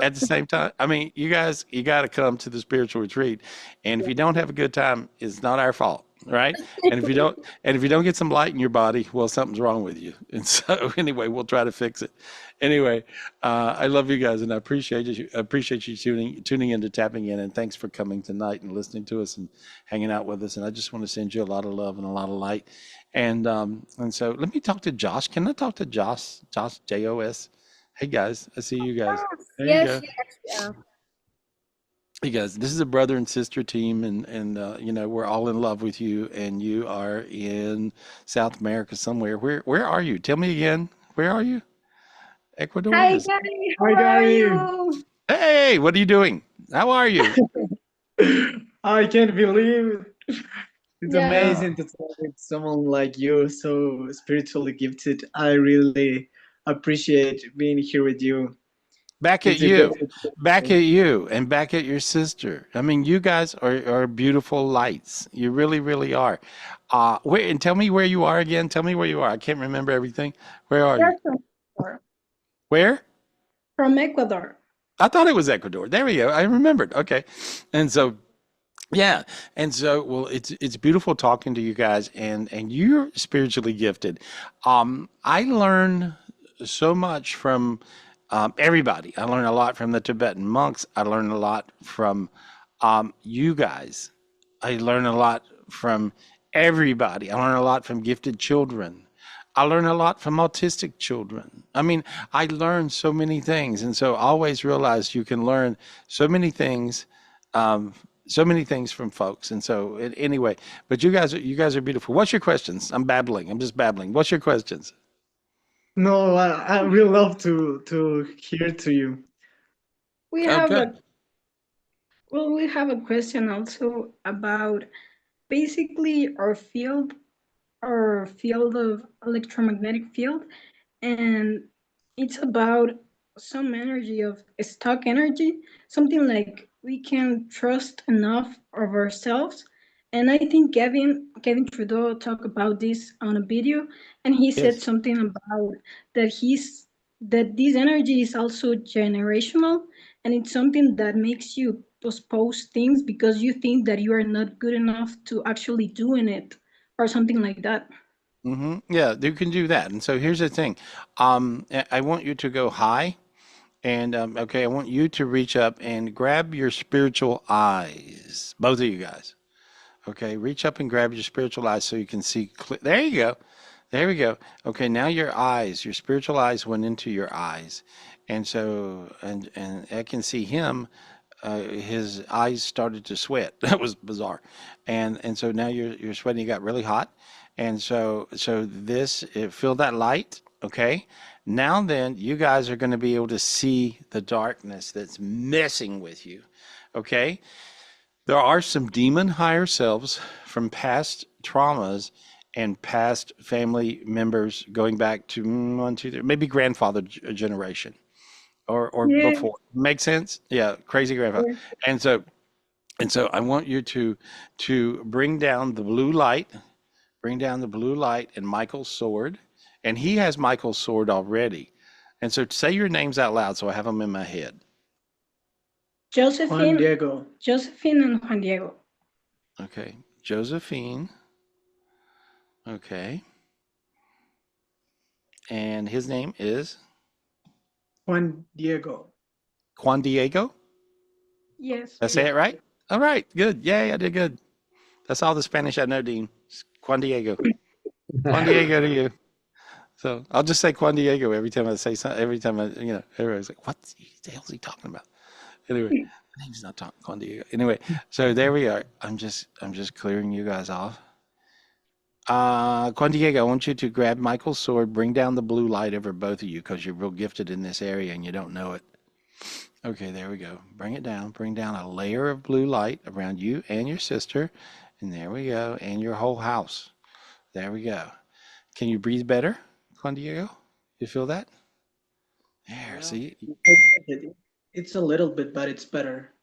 at the same time, I mean, you guys, you got to come to the spiritual retreat. And if you don't have a good time, it's not our fault. Right. And if you don't get some light in your body, well, something's wrong with you. And so anyway, we'll try to fix it. Anyway, I love you guys and I appreciate you tuning in to Tapping In, and thanks for coming tonight and listening to us and hanging out with us. And I just want to send you a lot of love and a lot of light. And so let me talk to Josh. Can I talk to Josh? Josh, Jos. Hey guys, I see you guys. There you Yes, go. yeah. Hey guys, this is a brother and sister team, and we're all in love with you, and you are in South America somewhere. Where are you? Tell me again. Where are you? Ecuador? Hi, Is- Gary. Hi, How are Gary. you? Hey, what are you doing? How are you? I can't believe it. It's Yeah. amazing to talk with someone like you, so spiritually gifted. I really appreciate being here with you. Back at It's a you, great back at you, and back at your sister. I mean, you guys are beautiful lights. You really, really are. And tell me where you are again. Tell me where you are. I can't remember everything. Where are you? From Ecuador. Where? From Ecuador. I thought it was Ecuador. There we go. I remembered. Okay. And so, yeah. And so, well, it's beautiful talking to you guys, and you're spiritually gifted. I learn so much from everybody. I learn a lot from the Tibetan monks. I learn a lot from you guys. I learn a lot from everybody. I learn a lot from gifted children. I learn a lot from autistic children. I mean, I learn so many things, and so I always realize you can learn so many things, um, so many things from folks. And so, anyway, but you guys are beautiful. What's your questions? I'm babbling. I'm just babbling. What's your questions? No, I really love to hear to you. We Oh, have good. we have a question also about basically our field of electromagnetic field, and it's about some energy of stock energy, something like we can trust enough of ourselves. And I think Kevin Trudeau talked about this on a video, and he said Yes. something about that this energy is also generational, and it's something that makes you postpone things because you think that you are not good enough to actually doing it or something like that. Yeah, you can do that. And so here's the thing. I want you to go high. And okay, I want you to reach up and grab your spiritual eyes, both of you guys. Okay, reach up and grab your spiritual eyes so you can see clear. There you go. There we go. Okay, now your eyes, your spiritual eyes went into your eyes. And so, and I can see him, his eyes started to sweat. That was bizarre. And so now you're sweating, you got really hot. And so this, feel that light, okay? Now then, you guys are going to be able to see the darkness that's messing with you, okay? There are some demon higher selves from past traumas and past family members going back to one, two, three, maybe grandfather generation or Yeah. before. Make sense? Yeah, crazy grandfather. And so I want you to bring down the blue light, bring down the blue light and Michael's sword. And he has Michael's sword already. And so say your names out loud so I have them in my head. Juan Josephine, Diego. Josephine and Juan Diego. Okay. Josephine. Okay. And his name is Juan Diego. Juan Diego. Yes. Did I say it right? All right. Good. Yay, I did good. That's all the Spanish I know, Dean. Juan Diego. Juan Diego to you. So I'll just say Juan Diego every time I say something. Every time everybody's like, "What the hell is he talking about?" Anyway, my name's not Juan Diego. Anyway, so there we are. I'm just clearing you guys off. Juan Diego, I want you to grab Michael's sword, bring down the blue light over both of you because you're real gifted in this area and you don't know it. Okay, there we go. Bring it down. Bring down a layer of blue light around you and your sister. And there we go. And your whole house. There we go. Can you breathe better, Juan Diego? You feel that? There, Yeah. see? It's a little bit, but it's better.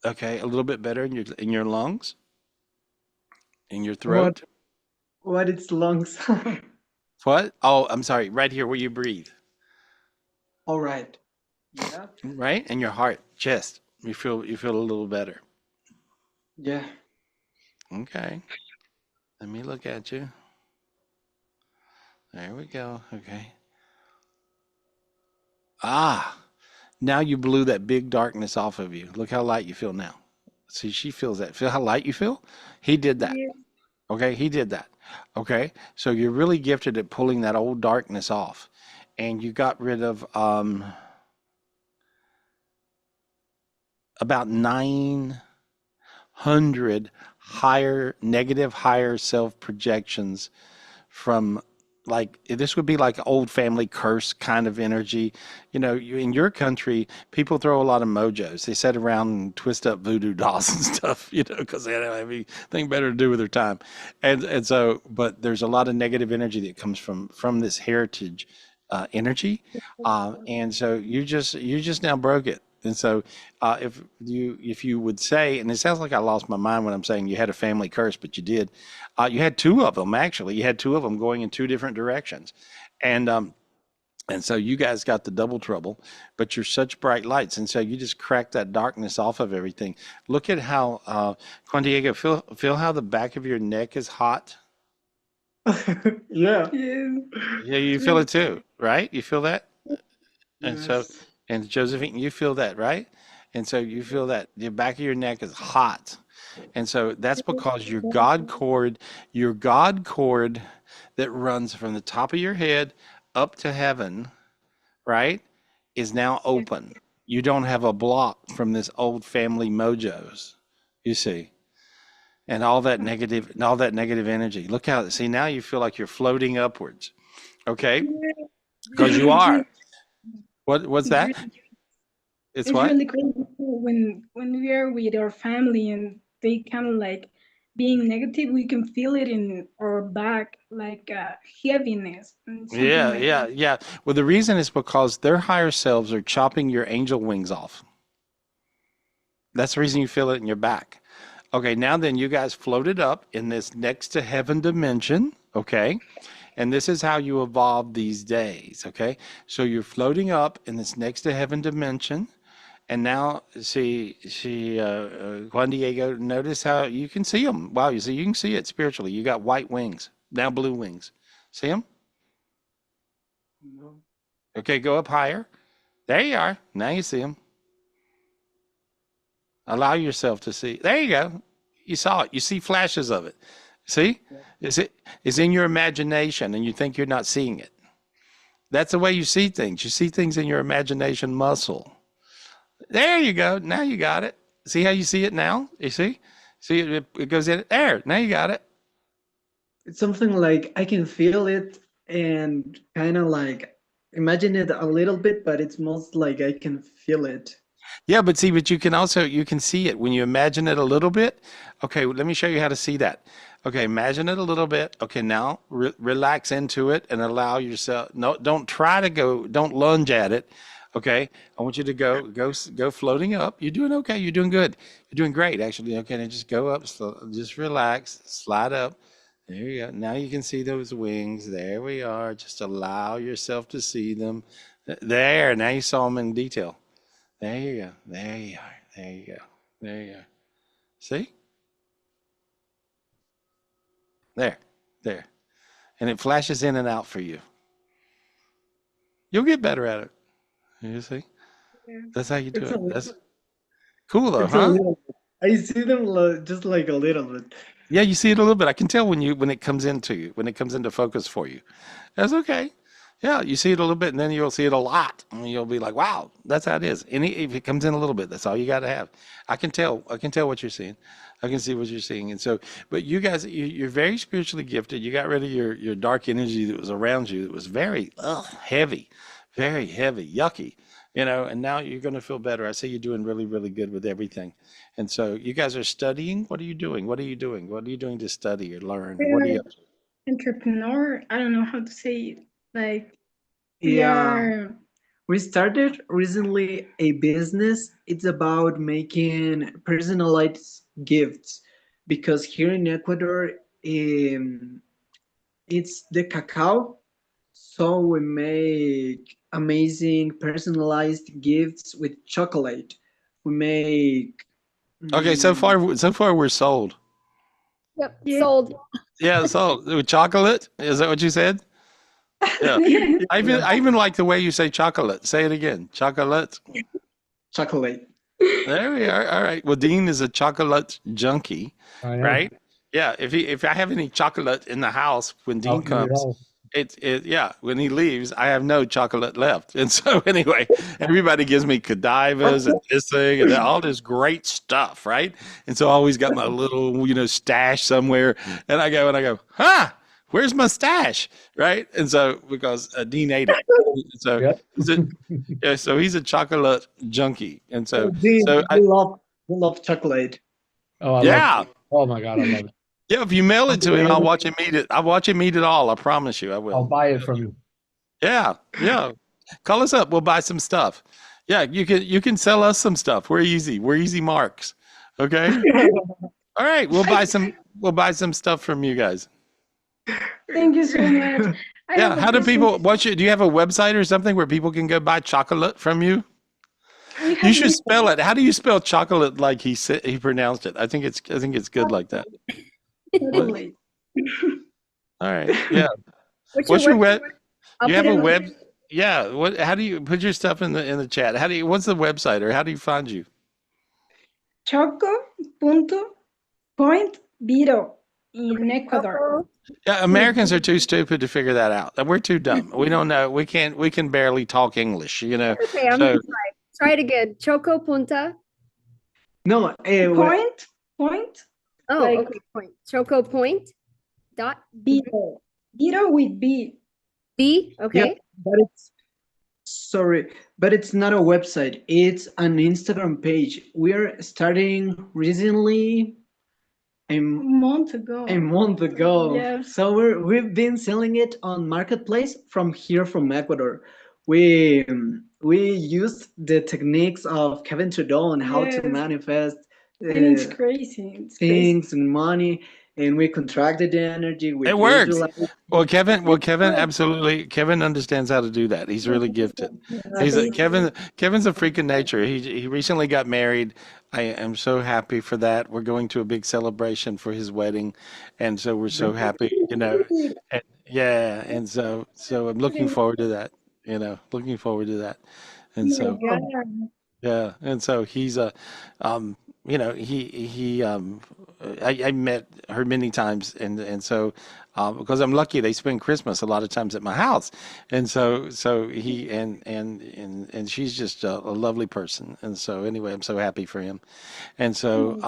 Okay, a little bit better in your lungs? In your throat? What it's lungs? What? Oh, I'm sorry. Right here where you breathe. All right. Yeah. Right? And your heart, chest. You feel a little better. Yeah. Okay. Let me look at you. There we go. Okay. Now you blew that big darkness off of you. Look how light you feel now. See, she feels that. Feel how light you feel? He did that. Yeah. Okay, he did that. Okay, so you're really gifted at pulling that old darkness off. And you got rid of about 900 higher self projections from, like, this would be like old family curse kind of energy. You know, in your country, people throw a lot of mojos. They sit around and twist up voodoo dolls and stuff, you know, because they don't have anything better to do with their time. And so, but there's a lot of negative energy that comes from this heritage energy. And so you just now broke it. And so if you would say, and it sounds like I lost my mind when I'm saying you had a family curse, but you did. You had two of them, actually. You had two of them going in two different directions. And so you guys got the double trouble, but you're such bright lights. And so you just cracked that darkness off of everything. Look at how, Juan Diego, feel how the back of your neck is hot. Yeah. Yeah, you feel it too, right? You feel that? And so, Yes. and Josephine, you feel that, right? And so you feel that the back of your neck is hot. And so that's because your God cord that runs from the top of your head up to heaven, right, is now open. You don't have a block from this old family mojos, you see, and all that negative energy. Look how, see, now you feel like you're floating upwards, okay? Because you are. What's that? It's what? really great when we are with our family and they kind of like being negative, we can feel it in our back, like heaviness and something Yeah, like yeah, that. yeah. Well, the reason is because their higher selves are chopping your angel wings off. That's the reason you feel it in your back. Okay, now then you guys floated up in this next to heaven dimension, okay? And this is how you evolve these days, okay? So you're floating up in this next to heaven dimension. And now, see, Juan Diego, notice how you can see them. Wow, you can see it spiritually. You got white wings, now blue wings. See them? No. Okay, go up higher. There you are. Now you see them. Allow yourself to see. There you go. You saw it. You see flashes of it. See? It's in your imagination and you think you're not seeing it. That's the way you see things. You see things in your imagination muscle. There you go. Now you got it. See how you see it now? You see? See, it goes in. There. Now you got it. It's something like I can feel it and kind of like imagine it a little bit, but it's most like I can feel it. Yeah, but you can see it when you imagine it a little bit. Okay, let me show you how to see that. Okay, imagine it a little bit. Okay, now relax into it and allow yourself. No, don't lunge at it. Okay, I want you to go floating up. You're doing okay. You're doing good. You're doing great, actually. Okay, now just go up, just relax, slide up. There you go. Now you can see those wings. There we are. Just allow yourself to see them. There. Now you saw them in detail. There you go. There you are. There you go. There you are. See? There. There. And it flashes in and out for you. You'll get better at it. You see? Yeah. That's how you do It's it. a, That's cool though, it's a huh? little bit. I see them just like a little bit. Yeah, you see it a little bit. I can tell when it comes into you, when it comes into focus for you. That's okay. Yeah, you see it a little bit, and then you'll see it a lot, and you'll be like, "Wow, that's how it is." And if it comes in a little bit, that's all you got to have. I can tell. I can tell what you're seeing. I can see what you're seeing. And so, but you guys, you're very spiritually gifted. You got rid of your dark energy that was around you. That was very heavy, very heavy, yucky. And now you're going to feel better. I say you're doing really, really good with everything. And so you guys are studying. What are you doing? What are you doing? What are you doing to study or learn? What are you? Entrepreneur, I don't know how to say it. Like we Yeah. are We started recently a business. It's about making personalized gifts because here in Ecuador, it's the cacao. So we make amazing personalized gifts with chocolate. We make Okay, so far we're sold. Yep, Yeah. sold. Yeah, sold. With chocolate? Is that what you said? Yeah. yeah. I even like the way you say chocolate. Say it again. Chocolate. chocolate. There we are. All right. Well, Dean is a chocolate junkie, I know. right? Yeah. If I have any chocolate in the house when Dean I'll eat it comes, all. yeah, when he leaves, I have no chocolate left. And so anyway, everybody gives me Cadivas and this thing and all this great stuff, right? And so I always got my little, stash somewhere. And I go, huh? Where's my stash? Right? And so because Dean ate it. So Yep. he's a chocolate junkie. And so We I love chocolate. Oh, I love yeah. it. Oh my God, I love it. Yeah, if you mail it to him, I'll watch him eat it. I'll watch him eat it all. I promise you, I I'll will. buy it from you. Yeah, yeah. Call us up. We'll buy some stuff. Yeah, you can sell us some stuff. We're easy. We're easy marks. Okay. All right. We'll buy some stuff from you guys. Thank you so much. I Yeah. have a How do question. people? Do you have a website or something where people can go buy chocolate from you? We You have should this- spell it. How do you spell chocolate like he pronounced it? I think it's good like that. chocolate. All right. Yeah. What's your web? I'll You put have a it in- web? Yeah. How do you put your stuff in the chat? What's the website or how do you find you? Choco.point.biro in Ecuador. Yeah, Americans are too stupid to figure that out. We're too dumb. We don't know. We can barely talk English, Okay, I'm So gonna try it again. Choco Punta. No, Point. Oh, Like- okay. Point. Choco Point. Dot Biro. Biro with B. B. Okay. but it's not a website. It's an Instagram page. We're starting recently A month ago. a month ago. Yes. So we've been selling it on Marketplace from Ecuador. We used the techniques of Kevin Trudeau on how to Yes. manifest And it's crazy. It's crazy. things and money, and we contracted the energy. We It works. visualized- Well, Kevin absolutely. Kevin understands how to do that. He's really gifted. Kevin's a freak of nature. He recently got married. I am so happy for that. We're going to a big celebration for his wedding, and so we're so happy. And, yeah, and so I'm looking forward to that. Looking forward to that, and so. Yeah, and so he's I met her many times, and so because I'm lucky, they spend Christmas a lot of times at my house, and so he and she's just a lovely person, and so anyway, I'm so happy for him, and so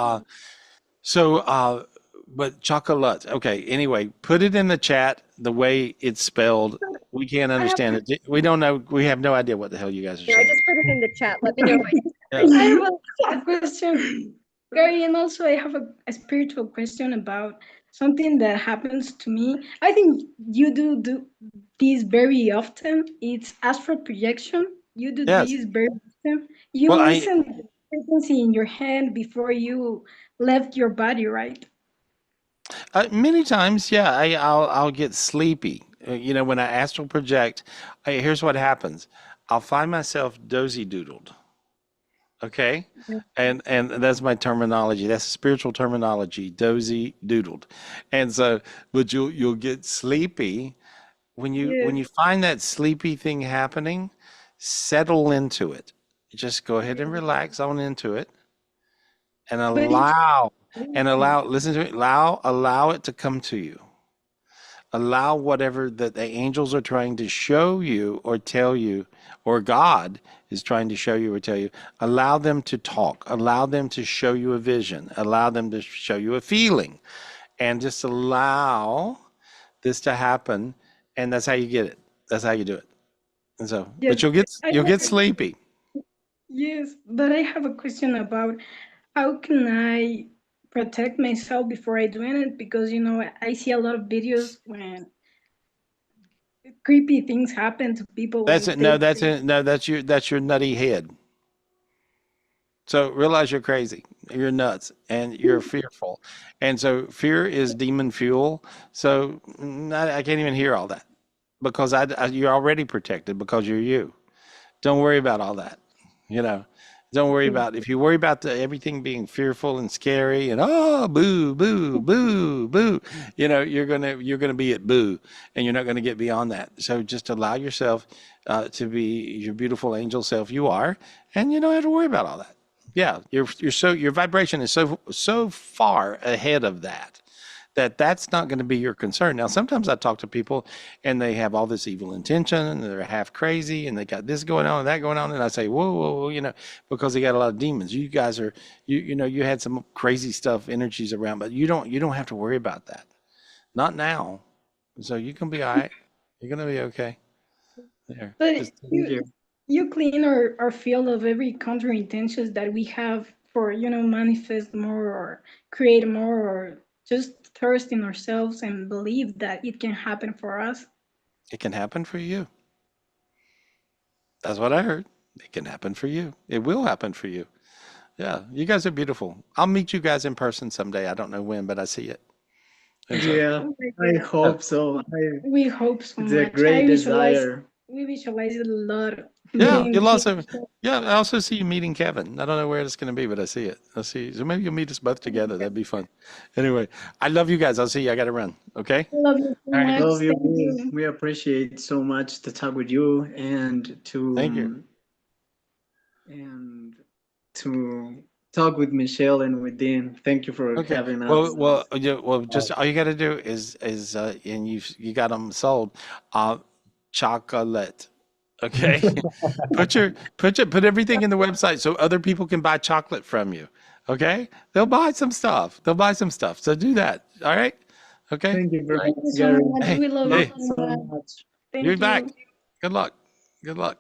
but chocolate. Okay, anyway, put it in the chat the way it's spelled. We can't understand it. We don't know. We have no idea what the hell you guys are Here, I saying. just put it in the chat. Let me know. I have a question, Gary, and also I have a spiritual question about something that happens to me. I think you do this very often. It's astral projection. You do Yes. this very often. You Well, listen to the frequency in your hand before you left your body, right? Many times, yeah, I'll get sleepy. When I astral project, here's what happens. I'll find myself dozy doodled. Okay, and that's my terminology. That's spiritual terminology, dozy doodled. And so, but you'll get sleepy when Yes. you find that sleepy thing happening. Settle into it. Just go ahead and relax on into it, and But it's listen to me. Allow it to come to you. Allow whatever that the angels are trying to show you or tell you, or God is trying to show you or tell you. Allow them to talk. Allow them to show you a vision. Allow them to show you a feeling, and just allow this to happen. And that's how you get it. That's how you do it. And so, yes, but you'll get I sleepy. yes, but I have a question about how can I protect myself before I doing it? Because I see a lot of videos when creepy things happen to people That's when it. they No, that's it. No, that's your nutty head. So realize you're crazy, you're nuts, and you're fearful. And so fear is demon fuel. So I can't even hear all that because you're already protected because you're you. Don't worry about all that. You know, don't worry about if you worry about everything being fearful and scary and oh boo boo boo boo. You're gonna be at boo, and you're not gonna get beyond that. So just allow yourself to be your beautiful angel self you are, and you don't have to worry about all that. Yeah, your vibration is so far ahead of that's not going to be your concern. Now, sometimes I talk to people and they have all this evil intention and they're half crazy and they got this going on and that going on. And I say, whoa, whoa, whoa, because they got a lot of demons. You guys are, you had some crazy stuff, energies around, but you don't have to worry about that. Not now. So you can be all right. You're going to be okay. There. but Just, Thank you. you clean our field of every counter intentions that we have for manifest more or create more or just thirst in ourselves and believe that it can happen for us. it can happen for you. That's what I heard. It can happen for you. It will happen for you. Yeah, you guys are beautiful. I'll meet you guys in person someday. I don't know when, but I see it. And so, Yeah, Oh my I God. hope so. We hope so It's a much. great desire. We visualize it a lot. yeah, Meeting you'll also, people. yeah, I also see you meeting Kevin. I don't know where it's going to be, but I see it. I see. So maybe you'll meet us both together. That'd be fun. Anyway, I love you guys. I'll see you. I got to run. Okay. I love you so All right. much. Love you. Thank you. We appreciate so much to talk with you Thank you. and to talk with Michelle and with Dean. Thank you for Okay. having us. Well, just all you got to do is and you got them sold, chocolate. Okay. Put everything in the website so other people can buy chocolate from you. Okay. They'll buy some stuff. They'll buy some stuff. So do that. All right. Okay. Thank you very Thank much, you so Gary. much. Hey, We love Love you hey, you so so much. much. you're Thank back. you. Good luck. Good luck.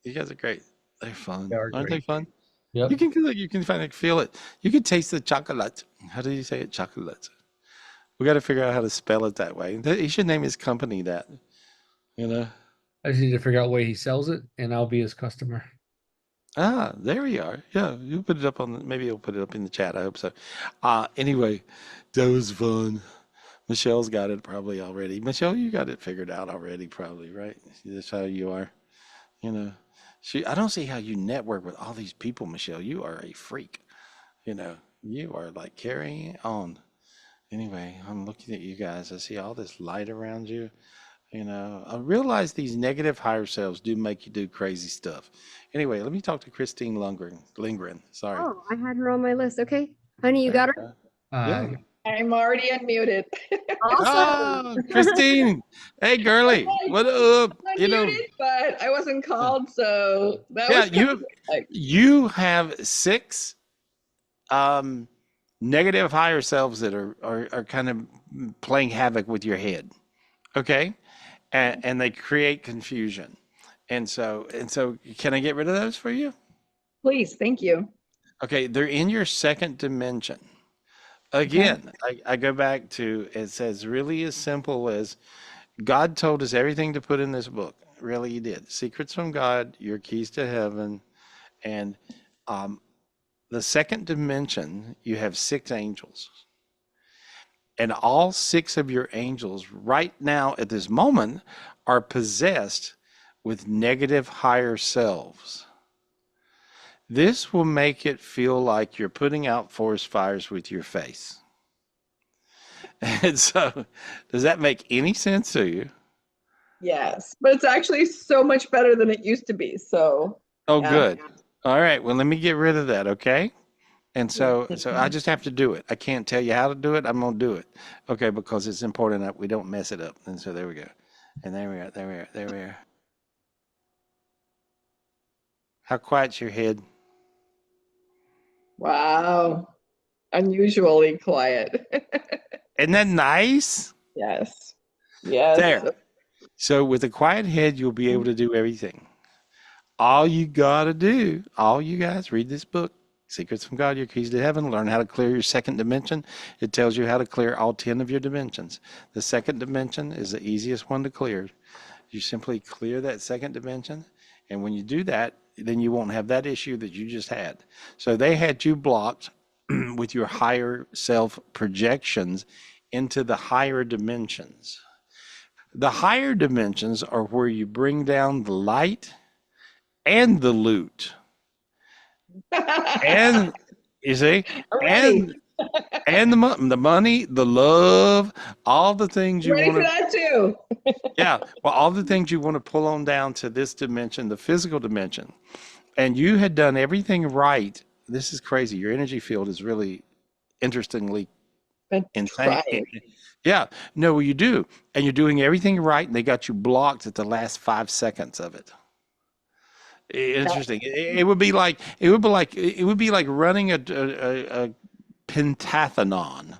You guys are great. They're fun. They are Aren't they great. fun? Yep. You can finally feel it. You can taste the chocolate. How do you say it? Chocolate. We got to figure out how to spell it that way. He should name his company that. You know. I just need to figure out where he sells it, and I'll be his customer. Ah, there you are. Yeah, you put it up on. Maybe you'll put it up in the chat. I hope so. Anyway, that was fun. Michelle's got it probably already. Michelle, you got it figured out already, probably, right? That's how you are. You know. I don't see how you network with all these people, Michelle. You are a freak. You are like carrying on. Anyway, I'm looking at you guys. I see all this light around you. I realize these negative higher selves do make you do crazy stuff. Anyway, let me talk to Christine Lindgren. Sorry. Oh, I had her on my list. Okay. Honey, you got her? Yeah. I'm already unmuted. Awesome. Ah, Christine. Hey, girly. What up? Unmuted, but I wasn't called, so that Yeah, was kind of like, you have 6 negative higher selves that are kind of playing havoc with your head. Okay? And they create confusion. And so can I get rid of those for you? please, thank you. Okay, they're in your second dimension. Okay. Again, I go back to it says really as simple as God told us everything to put in this book. Really, He did. Secrets from God, your keys to heaven, and the second dimension. You have 6 angels. And all 6 of your angels right now at this moment are possessed with negative higher selves. This will make it feel like you're putting out forest fires with your face. And so, does that make any sense to you? Yes, but it's actually so much better than it used to be. So, Oh, yeah. good. All right. Well, let me get rid of that, okay? And so I just have to do it. I can't tell you how to do it. I'm gonna do it, okay? Because it's important that we don't mess it up. And so there we go. And there we are. There we are. There we are. How quiet's your head? Wow. Unusually quiet. Isn't that nice? Yes. Yes. There. So with a quiet head, you'll be able to do everything. All you gotta do, all you guys, read this book, Secrets from God, Your Keys to Heaven. Learn how to clear your second dimension. It tells you how to clear all 10 of your dimensions. The second dimension is the easiest one to clear. You simply clear that second dimension. And when you do that, then you won't have that issue that you just had. So they had you blocked with your higher self projections into the higher dimensions. The higher dimensions are where you bring down the light and the loot. And you see, and the money, the love, all the things you Ready want for that too. yeah, well, all the things you want to pull on down to this dimension, the physical dimension. And you had done everything right. This is crazy. Your energy field is really interestingly insane. Trying. Yeah, no, you do. And you're doing everything right, and they got you blocked at the last 5 seconds of it. Interesting. It would be like running a pentathlon,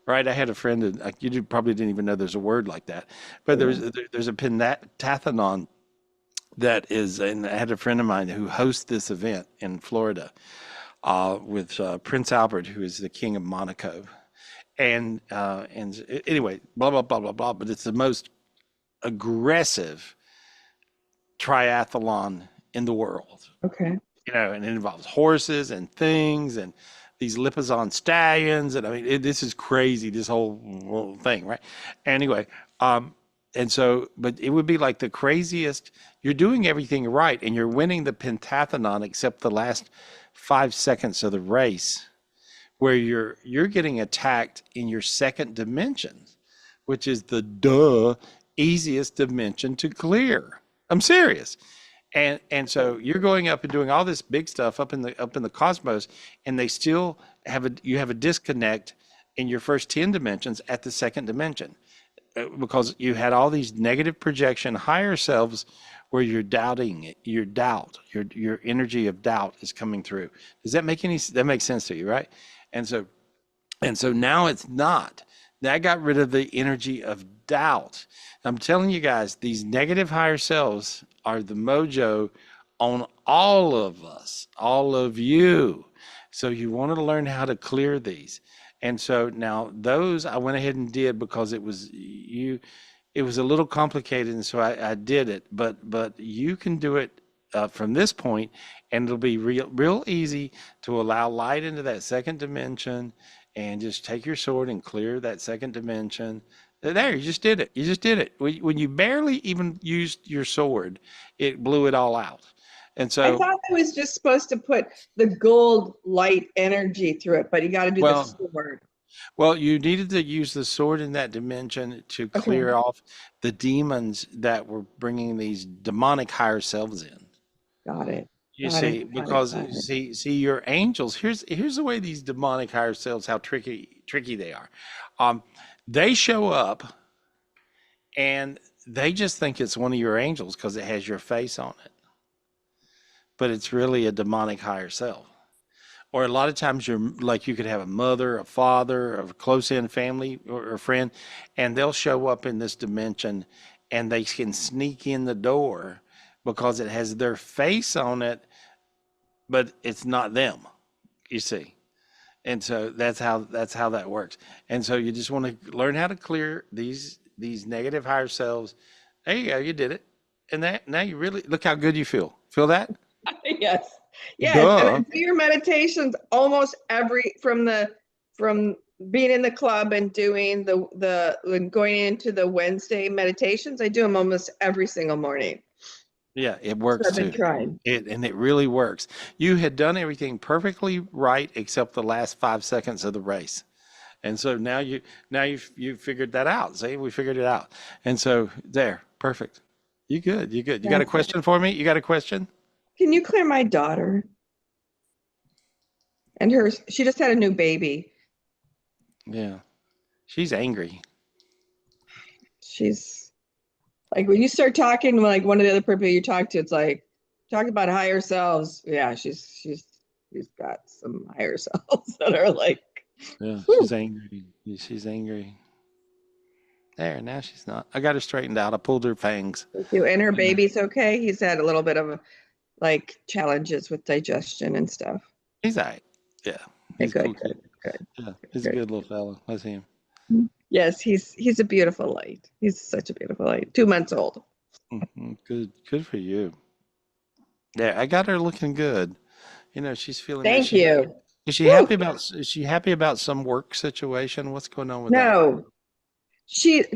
right? I had a friend that you probably didn't even know there's a word like that, but there's a pentathlon that is, and I had a friend of mine who hosts this event in Florida with Prince Albert, who is the King of Monaco, and anyway, blah blah blah blah blah. But it's the most aggressive triathlon in the world. Okay. And it involves horses and things and these Lipizzan stallions. And I mean, this is crazy, this whole thing, right? Anyway, and so, but it would be like the craziest, you're doing everything right and you're winning the pentathlon except the last 5 seconds of the race where you're getting attacked in your second dimension, which is the easiest dimension to clear. I'm serious. And so you're going up and doing all this big stuff up in the cosmos, and they still have a disconnect in your first 10 dimensions at the second dimension, because you had all these negative projection higher selves where you're doubting it, your energy of doubt is coming through. Does that make that makes sense to you, right? And so now it's not. That got rid of the energy of doubt. I'm telling you guys, these negative higher selves are the mojo on all of us, all of you. So you want to learn how to clear these. And so now those I went ahead and did because it was a little complicated, and so I did it. But you can do it from this point, and it'll be real easy to allow light into that second dimension, and just take your sword and clear that second dimension. There, you just did it. You just did it. When you barely even used your sword, it blew it all out. And so I thought I was just supposed to put the gold light energy through it, but you got to do the sword. Well, you needed to use the sword in that dimension to clear off the demons that were bringing these demonic higher selves in. Got it. You see, because see your angels. Here's the way these demonic higher selves, how tricky they are. They show up, and they just think it's one of your angels because it has your face on it, but it's really a demonic higher self. Or a lot of times you could have a mother, a father, a close-in family or a friend, and they'll show up in this dimension, and they can sneak in the door because it has their face on it, but it's not them, you see. And so that's how that works. And so you just want to learn how to clear these negative higher selves. There you go, you did it. And now you really look how good you feel. Feel that? Yes. Yes. Duh. And I do your meditations almost from the being in the club and doing going into the Wednesday meditations. I do them almost every single morning. Yeah, it So works I've been too. trying. And it really works. You had done everything perfectly right except the last 5 seconds of the race. And so now you figured that out. See, we figured it out. And so there, perfect. You good. You good. You got a question for me? You got a question? Can you clear my daughter? And she just had a new baby. Yeah. She's angry. She's like, when you start talking like one of the other people you talk to, it's like talk about higher selves. Yeah, she's got some higher selves that are like, Yeah, whew. she's angry. She's angry. There, now she's not. I got her straightened out. I pulled her fangs. And her baby's okay. He's had a little bit of like challenges with digestion and stuff. He's all right. Yeah. He's Good, cool kid. good. Yeah, he's a good little fellow. Let's see him. Yes, he's a beautiful light. He's such a beautiful light. 2 months old. Good for you. Yeah, I got her looking good. She's feeling good. Thank you. Is she happy about some work situation? What's going on with that? No, she's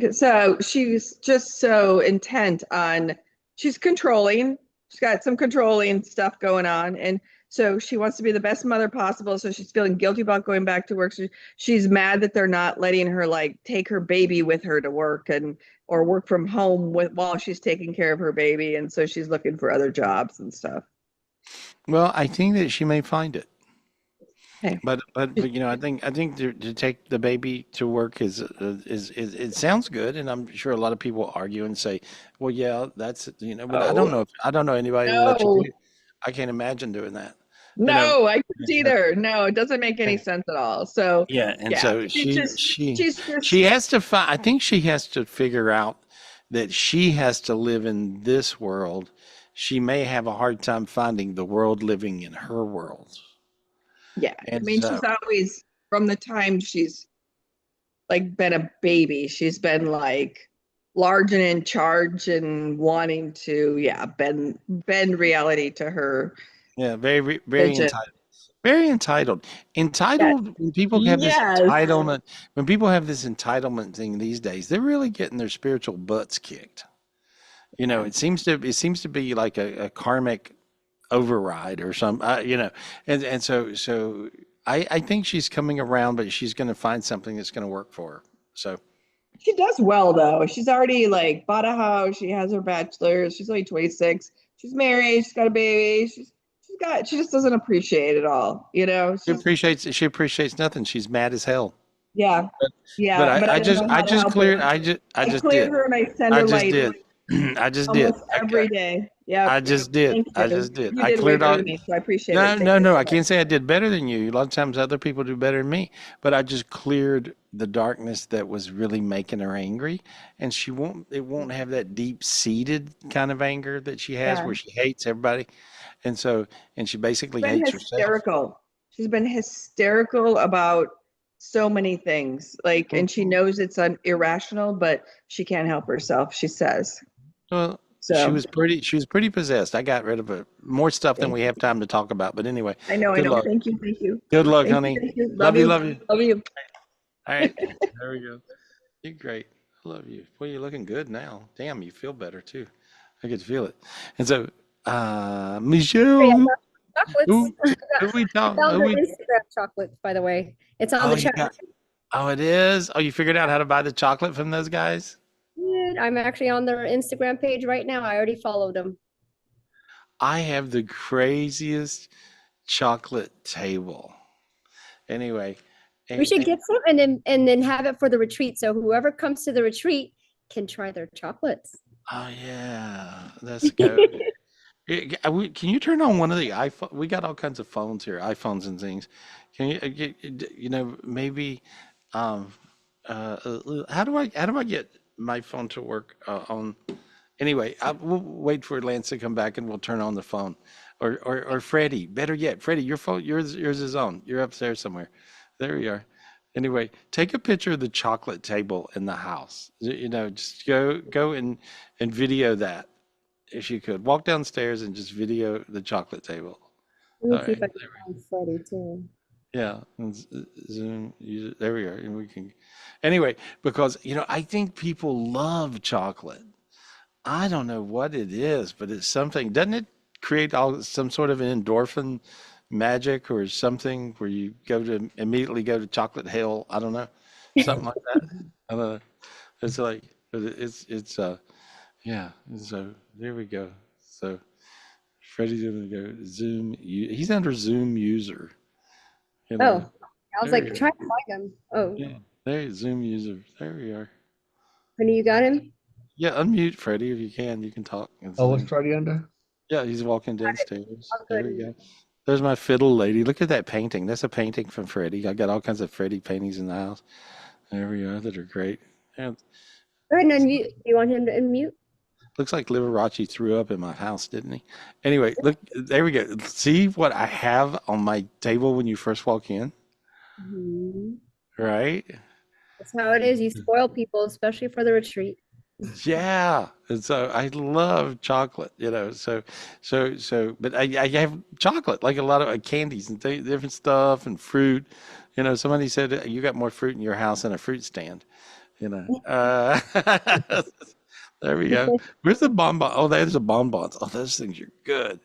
just so intent on, she's controlling. She's got some controlling stuff going on. And so she wants to be the best mother possible. So she's feeling guilty about going back to work. So she's mad that they're not letting her like take her baby with her to work or work from home while she's taking care of her baby. And so she's looking for other jobs and stuff. Well, I think that she may find it. Okay. But I think to take the baby to work is it sounds good, and I'm sure a lot of people argue and say, well, yeah, that's but I don't know anybody who lets you do. I can't imagine doing that. No, I couldn't either. No, it doesn't make any sense at all. So so she has to find. I think she has to figure out that she has to live in this world. She may have a hard time finding the world living in her world. Yeah, I mean, she's always, from the time she's like been a baby, she's been like large and in charge and wanting to, bend reality to her. Yeah, very entitled. Very entitled. Entitled, when people have this entitlement, when people have this entitlement thing these days, they're really getting their spiritual butts kicked. It seems to be like a karmic override or some, and so I think she's coming around, but she's going to find something that's going to work for her. So she does well though. She's already like bought a house. She has her bachelor's. She's only 26. She's married. She's got a baby. She just doesn't appreciate it all. She appreciates nothing. She's mad as hell. Yeah. But I just cleared her and I send her light. I just did. Every day. Yeah. I just did. I cleared all. Me, so I appreciate it. No. I can't say I did better than you. A lot of times other people do better than me. But I just cleared the darkness that was really making her angry, and it won't have that deep-seated kind of anger that she has where she hates everybody, and she basically hates herself. She's been hysterical about so many things, like, and she knows it's irrational, but she can't help herself, she says. Well, she was pretty possessed. I got rid of more stuff than we have time to talk about. But anyway, I know. Luck. Thank you. Good luck, honey. Love you. Love you. All right, there we go. You're great. I love you. Boy, you're looking good now. Damn, you feel better too. I could feel it. And so, Michelle, who we talk? Instagram chocolates, by the way. It's on the chat. It is. Oh, you figured out how to buy the chocolate from those guys? I'm actually on their Instagram page right now. I already followed them. I have the craziest chocolate table. Anyway, we should get some and then have it for the retreat. So whoever comes to the retreat can try their chocolates. Oh yeah, that's good. Can you turn on one of the iPhone? We got all kinds of phones here, iPhones and things. Can you, maybe, how do I get my phone to work on? Anyway, we'll wait for Lance to come back and we'll turn on the phone, or Freddie. Better yet, Freddie, your phone, yours is on. You're upstairs somewhere. There you are. Anyway, take a picture of the chocolate table in the house. Just go and video that. If you could walk downstairs and just video the chocolate table. Let me see if I can find Freddie too. Yeah, Zoom. There we are, and we can. Anyway, because I think people love chocolate. I don't know what it is, but it's something. Doesn't it create some sort of an endorphin magic or something where you immediately go to chocolate hell? I don't know, something like that. I don't know. It's like, but it's yeah. So there we go. So Freddie's gonna go Zoom. He's under Zoom user. You Oh, know. I was There we like go. trying to find him. Oh, Yeah. There, Zoom user. There we are. Penny, you got him? Yeah, unmute Freddie if you can. You can talk. Oh, what's Freddie under? Yeah, he's walking downstairs. I'm There we good. go. There's my fiddle lady. Look at that painting. That's a painting from Freddie. I got all kinds of Freddie paintings in the house. There we are. That are great. Yeah, Go ahead and unmute. Do you want him to unmute? looks like Liberace threw up in my house, didn't he? Anyway, look, there we go. See what I have on my table when you first walk in, Mhm. right? That's how it is. You spoil people, especially for the retreat. Yeah, and so I love chocolate, but I have chocolate, like a lot of candies and different stuff and fruit. Somebody said you got more fruit in your house than a fruit stand, you know. There we go. Where's the bonbon? Oh, there's the bonbons. Oh, those things are good.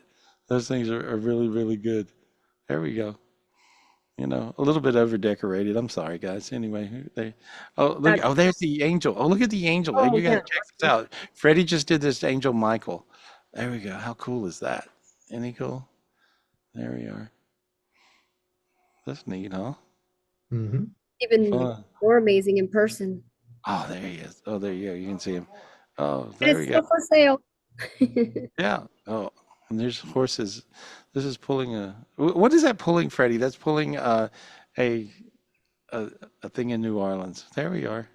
Those things are really, really good. There we go. A little bit over decorated. I'm sorry, guys. Anyway, oh, look. That's, Oh, there's the angel. Oh, look at the angel. Hey, oh, you yeah. guys check this out. Freddie just did this to Angel Michael. There we go. How cool is that? Any cool? There we are. That's neat, huh? Mm-hmm. Even Fun. more amazing in person. Oh, there he is. Oh, there you go. You can see him. Oh, And there we it's go. still for sale. Yeah. Oh, and there's horses. This is pulling a. What is that pulling, Freddie? That's pulling a a, a thing in New Orleans. There we are.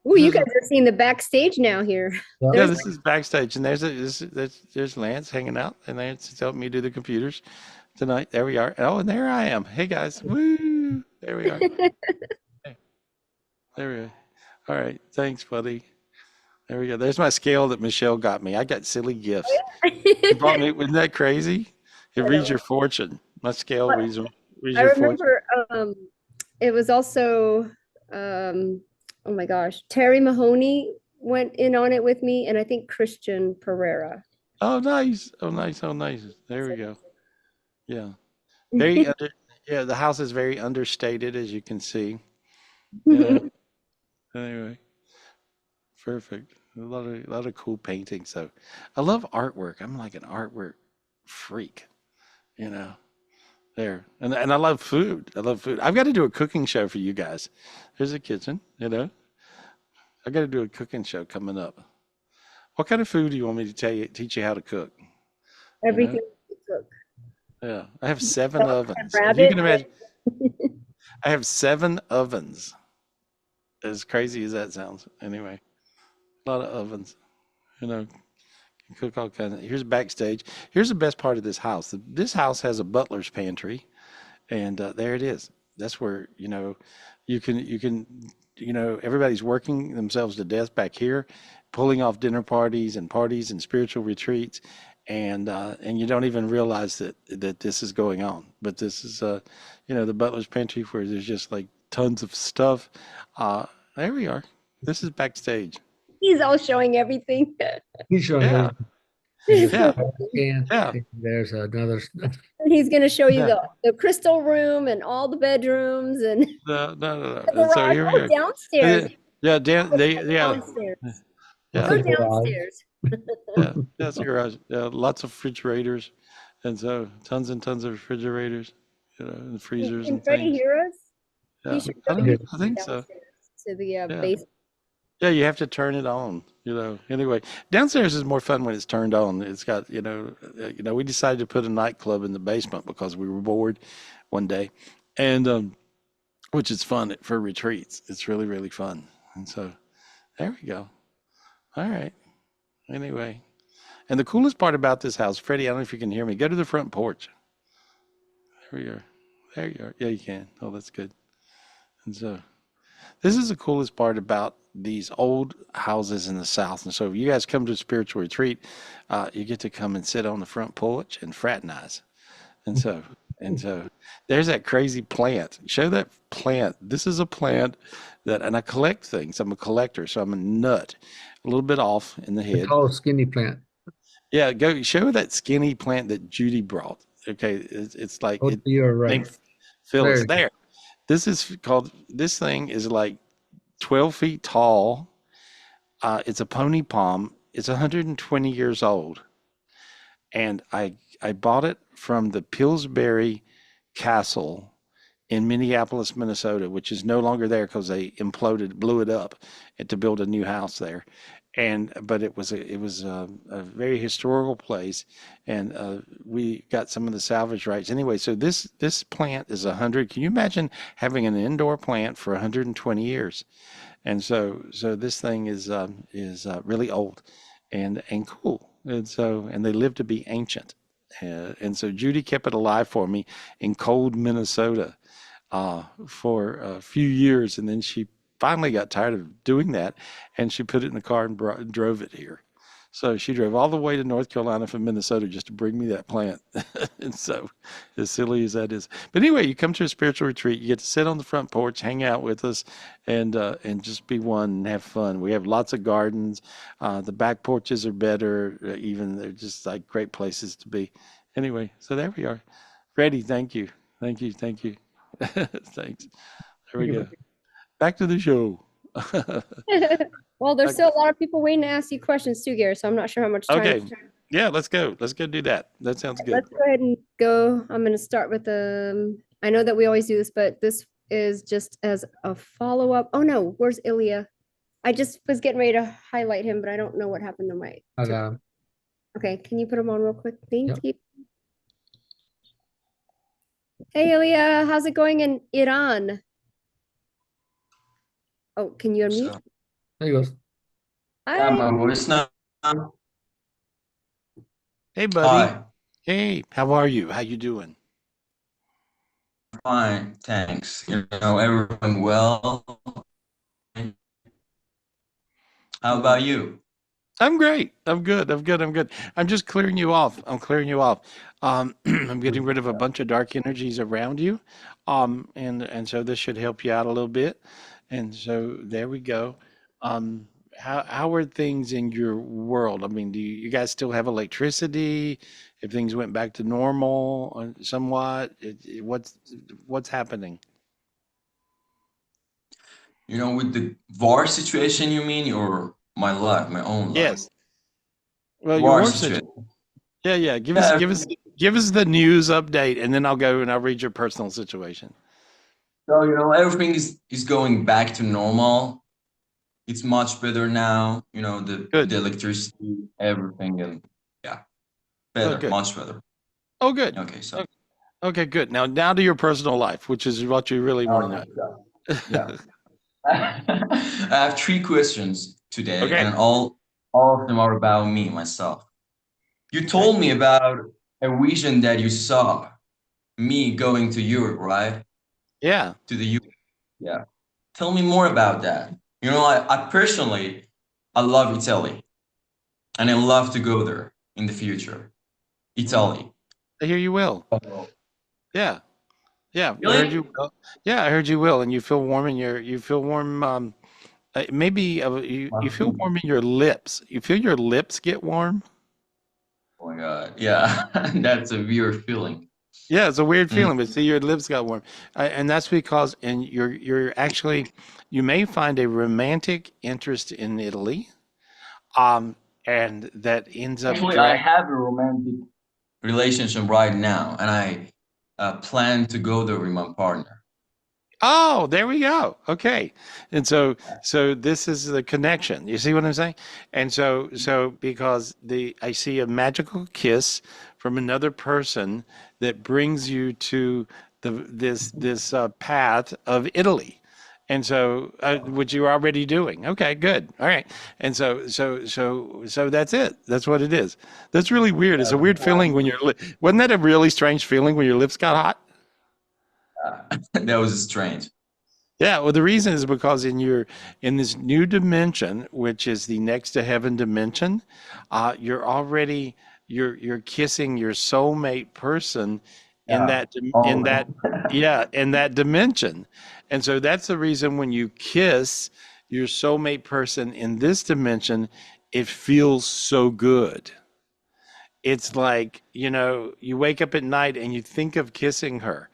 Ooh, This you is guys are seeing the backstage now here. Yeah. Yeah, There's this is backstage, and there's Lance hanging out, and Lance helping me do the computers tonight. There we are. Oh, and there I am. Hey guys, woo! There we are. Hey, there we are. All right, thanks, buddy. There we go. There's my scale that Michelle got me. I got silly gifts. She brought me. Wasn't that crazy? It I reads know. your fortune. My scale But reads I your fortune. remember it was also oh my gosh, Terry Mahoney went in on it with me, and I think Christian Pereira. Oh, nice. Oh, nice. Oh, nice. There we go. Yeah. Very under. Yeah, the house is very understated, as you can see. Yeah. Anyway. Perfect. A lot of cool paintings. So I love artwork. I'm like an artwork freak, you know. There. And I love food. I love food. I've got to do a cooking show for you guys. There's a kitchen. I got to do a cooking show coming up. What kind of food do you want me to teach you how to cook? You know? Everything you cook. Yeah. I have 7 Don't have ovens. If you rabbit. can imagine, I have 7 ovens. As crazy as that sounds. Anyway, a lot of ovens. You know, cook all kinds of. Here's backstage. Here's the best part of this house. This house has a butler's pantry, and there it is. That's where you can everybody's working themselves to death back here, pulling off dinner parties and spiritual retreats, and you don't even realize that this is going on. But this is the butler's pantry where there's just like tons of stuff. There we are. This is backstage. He's all showing everything. He's showing Yeah, everything. yeah, yeah, There's another. He's going to show you yeah. the crystal room and all the bedrooms and No, no, no, the no. So garage. here we Oh, go. downstairs. Yeah, Dan, yeah, Downstairs. yeah, Go That's a garage. downstairs. yeah. That's a garage. Yeah, lots of refrigerators, and so tons and tons of refrigerators, and freezers Can and Freddie things. hear us? He Yeah, should I go don't know. I think so. downstairs to the Yeah, basement. yeah. You have to turn it on. Anyway, downstairs is more fun when it's turned on. It's got, we decided to put a nightclub in the basement because we were bored one day, and which is fun for retreats. It's really, really fun. And so there we go. All right. Anyway, and the coolest part about this house, Freddie, I don't know if you can hear me. Go to the front porch. There we are. There you are. Yeah, you can. Oh, that's good. And so this is the coolest part about these old houses in the South. And so if you guys come to a spiritual retreat, you get to come and sit on the front porch and fraternize. And so And so there's that crazy plant. Show that plant. This is a plant that, and I collect things. I'm a collector, so I'm a nut, a little bit off in the The head. tall, skinny plant. Yeah, go show that skinny plant that Judy brought. Okay, it's like Oh, it you're right. named Phyllis. Very There. This is called. This thing is like 12 feet tall. It's a pony palm. It's 120 years old, and I bought it from the Pillsbury Castle in Minneapolis, Minnesota, which is no longer there because they imploded, blew it up, and to build a new house there. And but it was a very historical place, and we got some of the salvage rights anyway. So this plant is 100. Can you imagine having an indoor plant for 120 years? And so this thing is really old and cool. And they live to be ancient. And so Judy kept it alive for me in cold Minnesota for a few years, and then she finally got tired of doing that, and she put it in the car and drove it here. So she drove all the way to North Carolina from Minnesota just to bring me that plant. And so, as silly as that is, but anyway, you come to a spiritual retreat, you get to sit on the front porch, hang out with us, and just be one and have fun. We have lots of gardens. The back porches are better. Even they're just like great places to be. Anyway, so there we are. Freddie, thank you, thank you, thank you. Thanks. There we go. Back to the show. Well, there's still a lot of people waiting to ask you questions too, Gary, so I'm not sure how much time. Okay. Yeah, let's go. Let's go do that. That sounds good. Let's go ahead and go. I'm going to start with I know that we always do this, but this is just as a follow-up. Oh no, where's Ilya? I just was getting ready to highlight him, but I don't know what happened to my. I got him. Okay, can you put him on real quick? Thank Yep. you. Hey Ilya, how's it going in Iran? Oh, can you unmute? So, There he goes. yeah, my Hi. voice now. Hey, buddy. Hi, Hey, how are you? How you doing? fine, thanks. Everyone well. How about you? I'm great. I'm good. I'm good. I'm good. I'm just clearing you off. I'm clearing you off. I'm getting rid of a bunch of dark energies around you. And so this should help you out a little bit. And so there we go. How are things in your world? I mean, do you guys still have electricity? If things went back to normal somewhat, what's happening? With the war situation, you mean, or my life, my own life? Yes. Well, your War work situation. situation. Yeah. Give Yeah, us the news update, and then I'll go and I'll read your personal situation. so everything is going back to normal. It's much better now. The Good. electricity, everything, and yeah, better, good. much better. Oh, good. Okay, so Okay, good. Now to your personal life, which is what you really want to know. yeah. I have 3 questions today, Okay. and all of them are about me, myself. You told me about a vision that you saw me going to Europe, right? Yeah. To the U. Yeah. Tell me more about that. I personally, I love Italy, and I love to go there in the future. Italy. I hear you will. Yeah. Yeah. I Really? heard you will. Yeah, I heard you will, and you feel warm maybe you feel warm in your lips. You feel your lips get warm? Oh my God. Yeah. That's a weird feeling. Yeah, it's a weird feeling, but see, your lips got warm, and that's because, and you're actually, you may find a romantic interest in Italy, and that ends up Actually, I have a romantic relationship right now, and I plan to go there with my partner. Oh, there we go. Okay, and so this is the connection. You see what I'm saying? And so because I see a magical kiss from another person that brings you to this path of Italy. And so, which you're already doing. Okay, good. All right. And so that's it. That's what it is. That's really weird. It's a weird feeling when wasn't that a really strange feeling when your lips got hot? That was strange. Yeah, well, the reason is because in this new dimension, which is the next to heaven dimension, you're kissing your soulmate person in Yeah. in Always. that yeah, in that dimension. And so that's the reason when you kiss your soulmate person in this dimension, it feels so good. It's like, you wake up at night and you think of kissing her.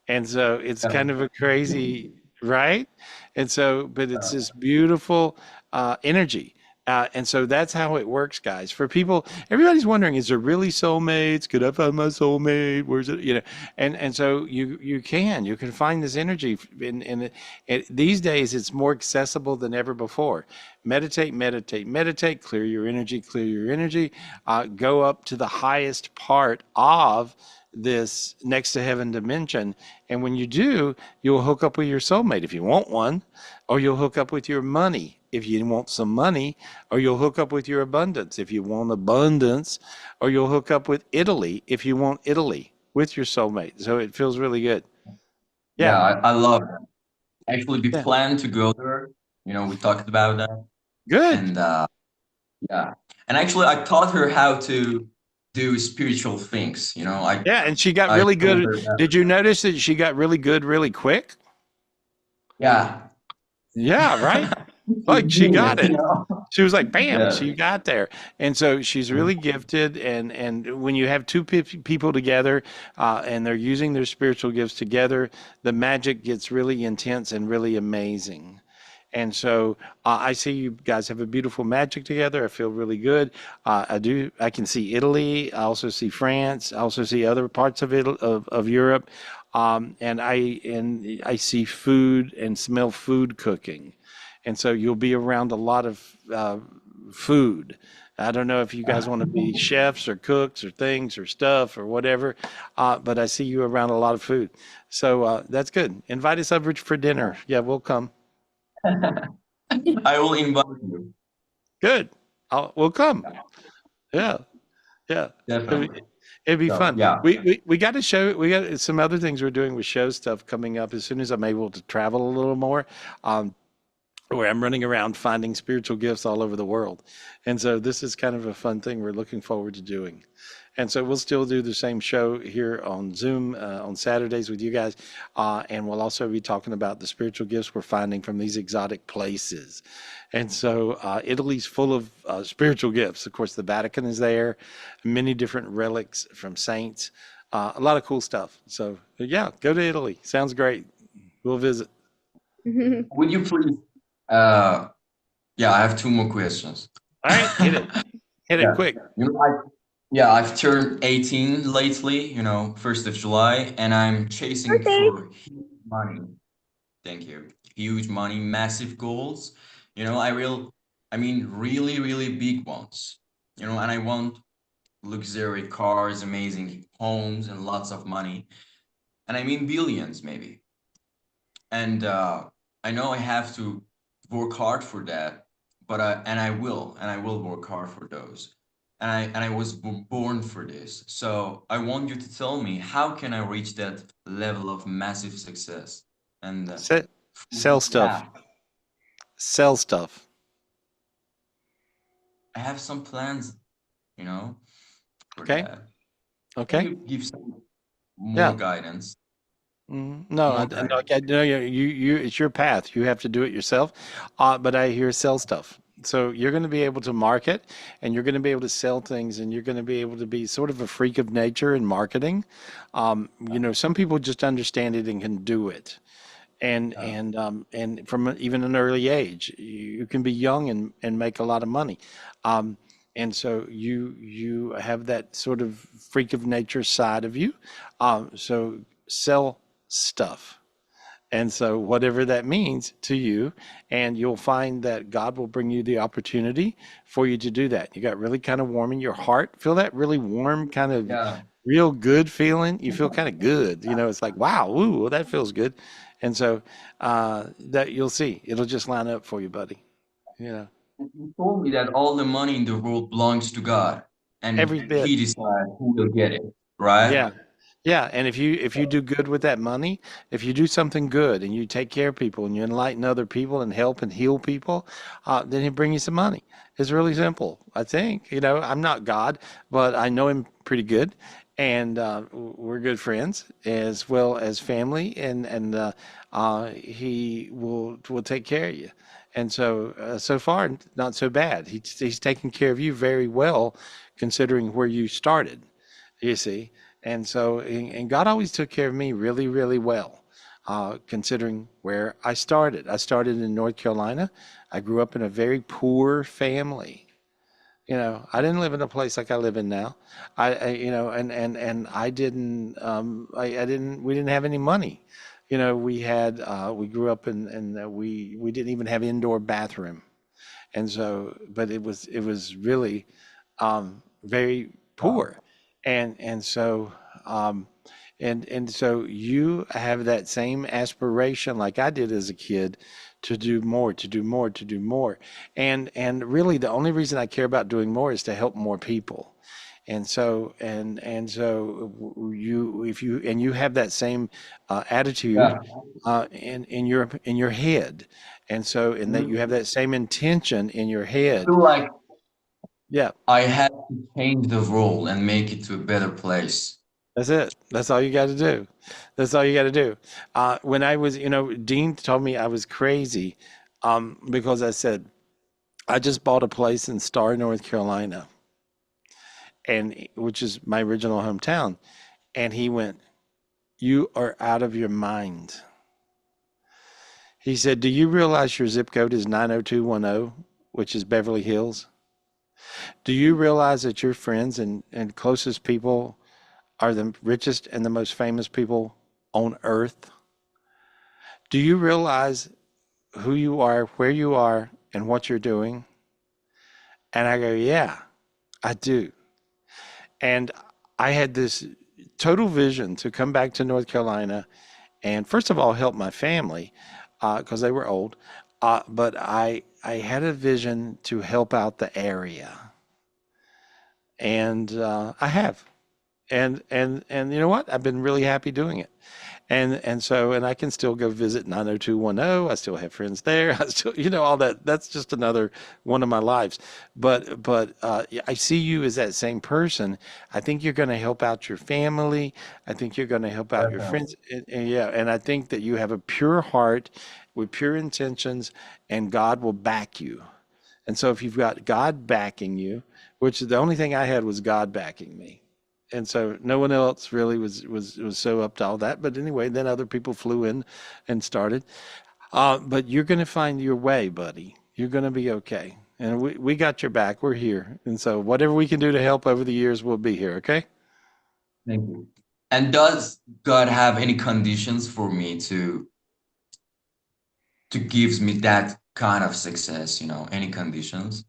And so it's Yeah. kind of a crazy, right? And so, but it's this beautiful energy. And so that's how it works, guys. For people, everybody's wondering, is there really soulmates? Could I find my soulmate? Where's it? And so you can find this energy these days it's more accessible than ever before. Meditate, meditate, meditate, clear your energy, clear your energy. Go up to the highest part of this next to heaven dimension. And when you do, you'll hook up with your soulmate if you want one, or you'll hook up with your money if you want some money, or you'll hook up with your abundance if you want abundance, or you'll hook up with Italy if you want Italy with your soulmate. So it feels really good. Yeah, Yeah. I love it. Actually, we Yeah. planned to go there. We talked about that. Good. And yeah. And actually, I taught her how to do spiritual things. Yeah. And she got I really told good. her that. Did you notice that she got really good really quick? Yeah. Yeah, right. Like she Genius, got it. She was like, bam, Yeah. she got there. And so she's really gifted. And when you have two people together and they're using their spiritual gifts together, the magic gets really intense and really amazing. And so I see you guys have a beautiful magic together. I feel really good. I can see Italy. I also see France. I also see other parts of of Europe. And I see food and smell food cooking. And so you'll be around a lot of food. I don't know if you guys want to be chefs or cooks or things or stuff or whatever, but I see you around a lot of food. So that's good. Invite us over for dinner. Yeah, we'll come. I will invite you. Good. We'll come. Yeah, yeah. Definitely. It'd be So, fun. yeah. We got to show. We got some other things we're doing with show stuff coming up as soon as I'm able to travel a little more. Where I'm running around finding spiritual gifts all over the world. And so this is kind of a fun thing we're looking forward to doing. And so we'll still do the same show here on Zoom on Saturdays with you guys. And we'll also be talking about the spiritual gifts we're finding from these exotic places. And so Italy's full of spiritual gifts. Of course, the Vatican is there, many different relics from saints, a lot of cool stuff. So yeah, go to Italy. Sounds great. We'll visit. Would you please? Yeah, I have two more questions. All right, hit it. Hit it quick. I've turned 18 lately, 1st of July, and I'm chasing for huge money. Thank you. Huge money, massive goals. Really, really big ones. And I want luxury cars, amazing homes, and lots of money. And I mean billions, maybe. And I know I have to work hard for that, but I will work hard for those. And I was born for this. So I want you to tell me, how can I reach that level of massive success? And sell stuff. Yeah, Sell stuff. I have some plans, for Okay. that. Okay. Can you give some more Yeah. guidance? No, More guidance. no, it's your path. You have to do it yourself. But I hear sell stuff. So you're going to be able to market and you're going to be able to sell things and you're going to be able to be sort of a freak of nature in marketing. Some people just understand it and can do it. And from even an early age, you can be young and make a lot of money. And so you have that sort of freak of nature side of you. So sell stuff. And so whatever that means to you, and you'll find that God will bring you the opportunity for you to do that. You got really kind of warm in your heart. Feel that really warm, kind of real good feeling. You feel kind of good. It's like, wow, ooh, well, that feels good. And so that you'll see, it'll just line up for you, buddy. You told me that all the money in the world belongs to God, and Every bit. He decides who will get it, right? Yeah. Yeah, and if you do good with that money, if you do something good and you take care of people and you enlighten other people and help and heal people, then he'll bring you some money. It's really simple, I think. I'm not God, but I know him pretty good, and we're good friends as well as family, and he will take care of you. And so far, not so bad. He's taking care of you very well, considering where you started. You see, and God always took care of me really, really well, considering where I started. I started in North Carolina. I grew up in a very poor family. I didn't live in a place like I live in now. And I didn't, we didn't have any money. We grew up and we didn't even have indoor bathroom. But it was really, very poor. And um, so you have that same aspiration like I did as a kid to do more, to do more, to do more. And really the only reason I care about doing more is to help more people. And so you if you and you have that same attitude Yeah. in your head. And so in that you have that same intention in your I head. feel like Yeah. I had to change the world and make it to a better place. That's it. That's all you got to do. That's all you got to do. When I was, Dean told me I was crazy, because I said, I just bought a place in Star, North Carolina, and which is my original hometown. And he went, "You are out of your mind." He said, "Do you realize your zip code is 90210, which is Beverly Hills? Do you realize that your friends and closest people are the richest and the most famous people on earth? Do you realize who you are, where you are, and what you're doing?" And I go, "Yeah, I do." And I had this total vision to come back to North Carolina and, first of all, help my family because they were old. But I had a vision to help out the area, and I have. And you know what? I've been really happy doing it. And I can still go visit 90210. I still have friends there. I still, all that. That's just another one of my lives. But yeah, I see you as that same person. I think you're going to help out your family. I think you're going to help out your Definitely. friends. And yeah, and I think that you have a pure heart with pure intentions, and God will back you. And so if you've got God backing you, which the only thing I had was God backing me. And so no one else really was so up to all that. But anyway, then other people flew in and started. But you're going to find your way, buddy. You're going to be okay. And we got your back. We're here. And so whatever we can do to help over the years, we'll be here. Okay. Thank you. And does God have any conditions for me to gives me that kind of success, any conditions?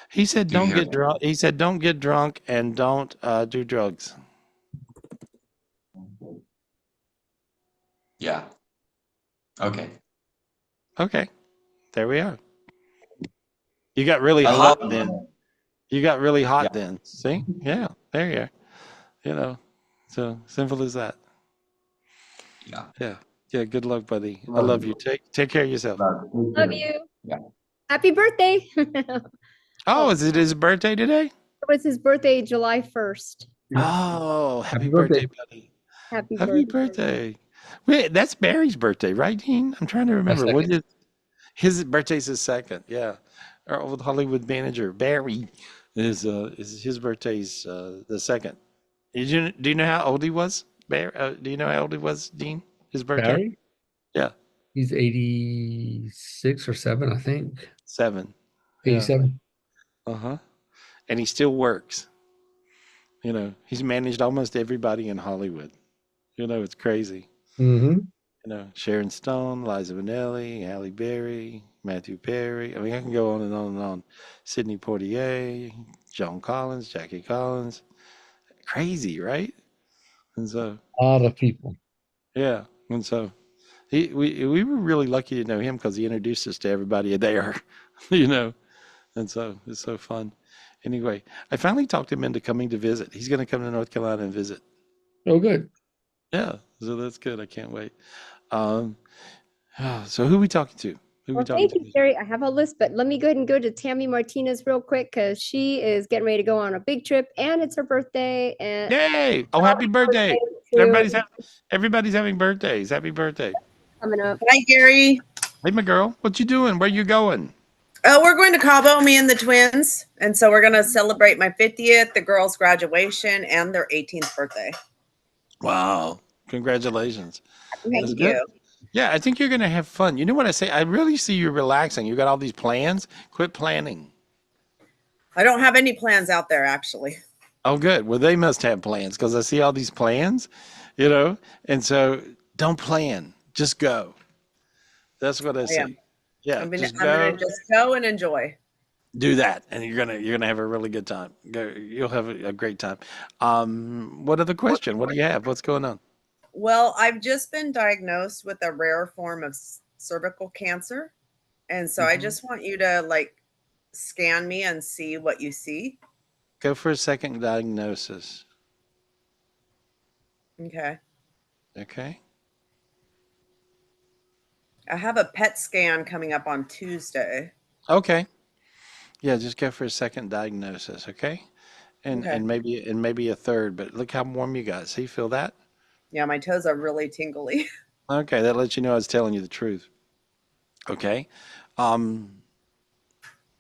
He said, Do you don't hear get drunk. He said, don't get drunk and don't do drugs. me? Yeah. Okay. Okay. There we are. You got really I love hot then. it. You got really Yeah. hot then. See? Yeah. There you are. You know, so simple as that. Yeah. Yeah. Yeah. Good luck, buddy. I Love love you. you. Take care of yourself. Love you. Take Love care. you. Yeah. Happy birthday. Oh, Oh, is it his birthday today? it was his birthday, July 1st. Oh, Happy happy birthday, birthday. buddy. Happy Happy birthday. birthday. Wait, that's Barry's birthday, right, Dean? I'm trying to My remember. What second. is his birthday's his second? Yeah. Our old Hollywood manager, Barry, is his birthday's the second. Do you know how old he was? Do you know how old he was, Dean? His birthday? Barry? Yeah, He's 86 or 7, I think. 7. Yeah. 87. Uh-huh. And he still works. He's managed almost everybody in Hollywood. It's crazy. Mm-hmm. Sharon Stone, Liza Minnelli, Halle Berry, Matthew Perry. I mean, I can go on and on and on. Sidney Poitier, Joan Collins, Jackie Collins. Crazy, right? And so, A lot of people. yeah. And so, we were really lucky to know him because he introduced us to everybody there, you know. And so it's so fun. Anyway, I finally talked him into coming to visit. He's going to come to North Carolina and visit. Oh, good. Yeah, so that's good. I can't wait. Um, so who are we talking to? Who we Well, talking thank you, to? Gary. I have a list, but let me go ahead and go to Tammy Martinez real quick because she is getting ready to go on a big trip and it's her birthday. And Yay! Oh, happy birthday! too, Everybody's having birthdays. Happy birthday! coming up. Hi, Gary. Hey, my girl, what you doing? Where you going? We're going to Cabo, me and the twins. And so we're going to celebrate my 50th, the girls' graduation, and their 18th birthday. Wow! Congratulations. That's Thank good. you. Yeah, I think you're gonna have fun. You know what I say? I really see you relaxing. You got all these plans. Quit planning. I don't have any plans out there, actually. Oh, good. Well, they must have plans because I see all these plans, and so don't plan. Just go. That's what I I am. see. Yeah, just I'm gonna go. just go and enjoy. Do that, and you're gonna have a really good time. Go, you'll have a great time. What other question? What do you have? What's going on? Well, I've just been diagnosed with a rare form of cervical cancer. And so I Mhm. just want you to like scan me and see what you see. Go for a second diagnosis. Okay. Okay. I have a PET scan coming up on Tuesday. Okay. Yeah, just go for a second diagnosis. Okay. And Okay. and maybe a third. But look how warm you got. See, feel that? Yeah, my toes are really tingly. Okay, that lets you know I was telling you the truth. Okay. Um,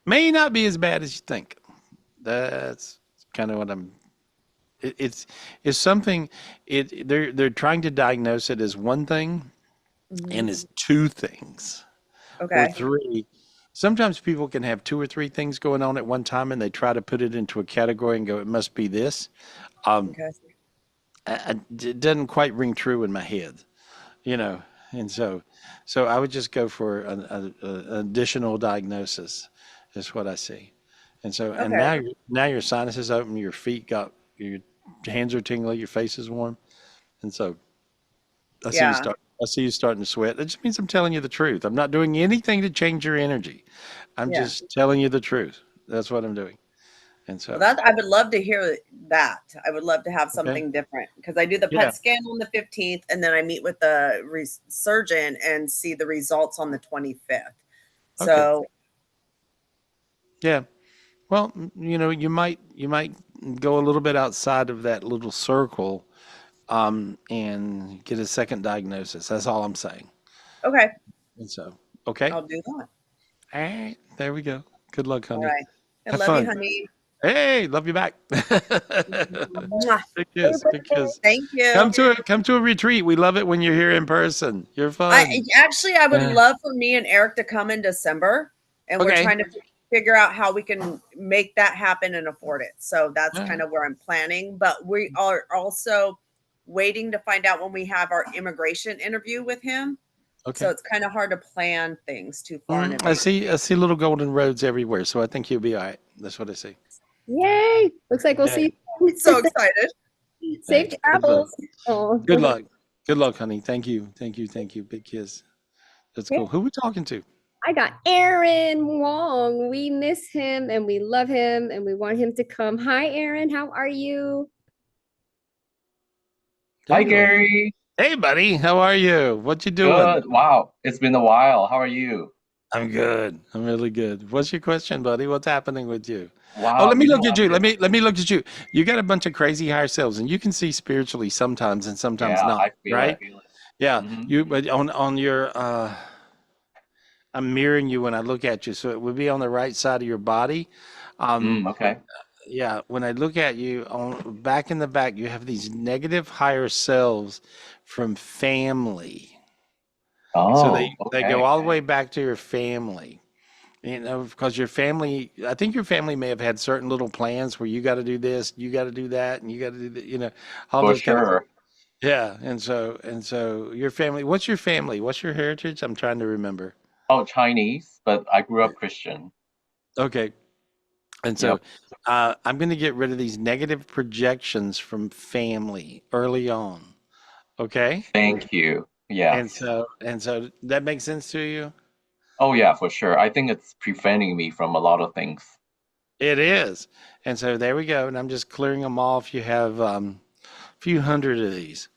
may not be as bad as you think. That's kind of what I'm. It's something. They're trying to diagnose it as one thing and as two things or Okay. three. Sometimes people can have two or three things going on at one time, and they try to put it into a category and go, "It must be this." Um, Okay. it doesn't quite ring true in my head, you know. And so I would just go for an additional diagnosis, is what I see. And so, and Okay. now your sinus is open, your feet got, your hands are tingly, your face is warm, and so Yeah. I see you starting to sweat. That just means I'm telling you the truth. I'm not doing anything to change your energy. I'm Yeah. just telling you the truth. That's what I'm doing. And Well, so, that I would love to hear that. I would love to have okay, something different because I do the yeah, PET scan on the 15th and then I meet with the surgeon and see the results on the 25th. okay, So, yeah. Well, you might go a little bit outside of that little circle, and get a second diagnosis. That's all I'm saying. okay, And so, okay, I'll do that. all right, there we go. Good luck, All honey. right. I Have love you, fun. honey. Hey, love you back. Mwah. Big kiss, big kiss. Thank Come you. to a retreat. We love it when you're here in person. You're I fun. actually I would Yeah. love for me and Eric to come in December, and we're Okay. trying to figure out how we can make that happen and afford it. So that's All kind right. of where I'm planning. But we are also waiting to find out when we have our immigration interview with him. So Okay. it's kind of hard to plan things too far in advance. I see little golden roads everywhere, so I think you'll be all right. That's what I see. Yay! Looks like we'll Okay. see you. So excited. Safe Thanks. Good luck. travels. Oh, Good luck. Good luck, honey. Thank you. Thank you. Thank you. Big kiss. That's okay. cool. Who we talking to? I got Aaron Wong. We miss him and we love him and we want him to come. Hi, Aaron. How are you? There Hi, you are. Gary. Hey, buddy. How are you? What you doing? Good. Wow, it's been a while. How are you? I'm good. I'm really good. What's your question, buddy? What's happening with you? Oh, Wow, let me you look know, at I'm you. just, Let me look at you. You got a bunch of crazy higher selves, and you can see spiritually sometimes and sometimes yeah, not, I feel it. right? Yeah. Mm-hmm. You but on your I'm mirroring you when I look at you, so it would be on the right side of your body. Um, Okay. yeah, when I look at you on back in the back, you have these negative higher selves from family. So Oh, they go okay. all the way back to your family. Because your family, I think your family may have had certain little plans where you got to do this, you got to do that, and you got to do that, all For those kind of things. sure. Yeah, and so your family, what's your family? What's your heritage? I'm trying to remember. Oh, Chinese, but I grew up Christian. Okay. And so Yep. I'm going to get rid of these negative projections from family early on. Okay. Thank you. Yeah. And so that makes sense to you? Oh, yeah, for sure. I think it's preventing me from a lot of things. It is. And so there we go. And I'm just clearing them off. You have a few hundred of these.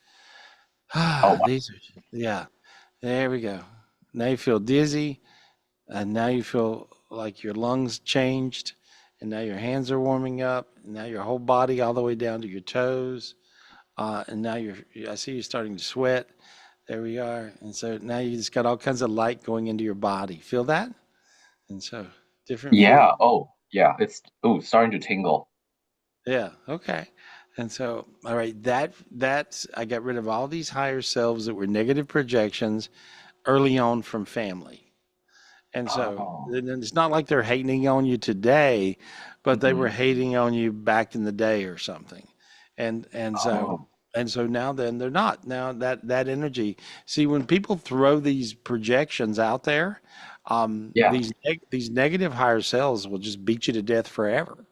Oh, wow. These are, yeah, there we go. Now you feel dizzy. and now you feel like your lungs changed, and now your hands are warming up, and now your whole body all the way down to your toes, and now I see you starting to sweat. There we are, and so now you just got all kinds of light going into your body. Feel that? And so different fluid. Yeah. Oh, yeah. It's starting to tingle. Yeah, okay. And so, all right, that's I got rid of all these higher selves that were negative projections early on from family. And so Oh. and it's not like they're hating on you today, but they were Hmm. hating on you back in the day or something. And so Oh. and so now then they're not. Now that energy. See, when people throw these projections out there, Yeah. these negative higher selves will just beat you to death forever.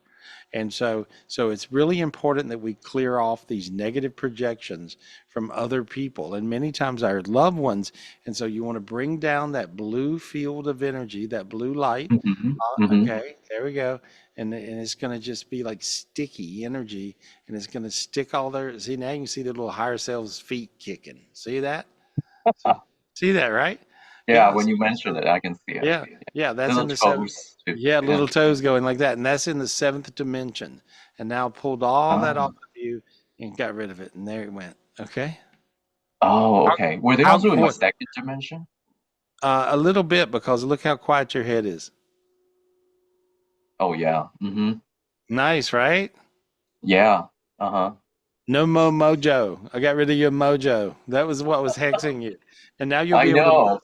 And so it's really important that we clear off these negative projections from other people and many times our loved ones. And so you want to bring down that blue field of energy, that blue light. Hmm. Hmm. Okay, there we go. And it's going to just be like sticky energy and it's going to stick all there. See, now you can see the little higher selves feet kicking. See that? See, see that, right? Yeah, Yeah. when you mention it, I can see it. Yeah, yeah, that's Little in the seventh. toes too. Yeah, Yeah. little toes going like that, and that's in the seventh dimension. And now pulled all that off Oh. of you and got rid of it, and there it went. Okay. Oh, How, okay. Were they how also in my quick? second dimension? A little bit because look how quiet your head is. Oh, yeah. Hmm. Nice, right? Yeah. Uh-huh. No mo mojo. I got rid of your mojo. That was what was hexing you, and now you'll I be able to. know.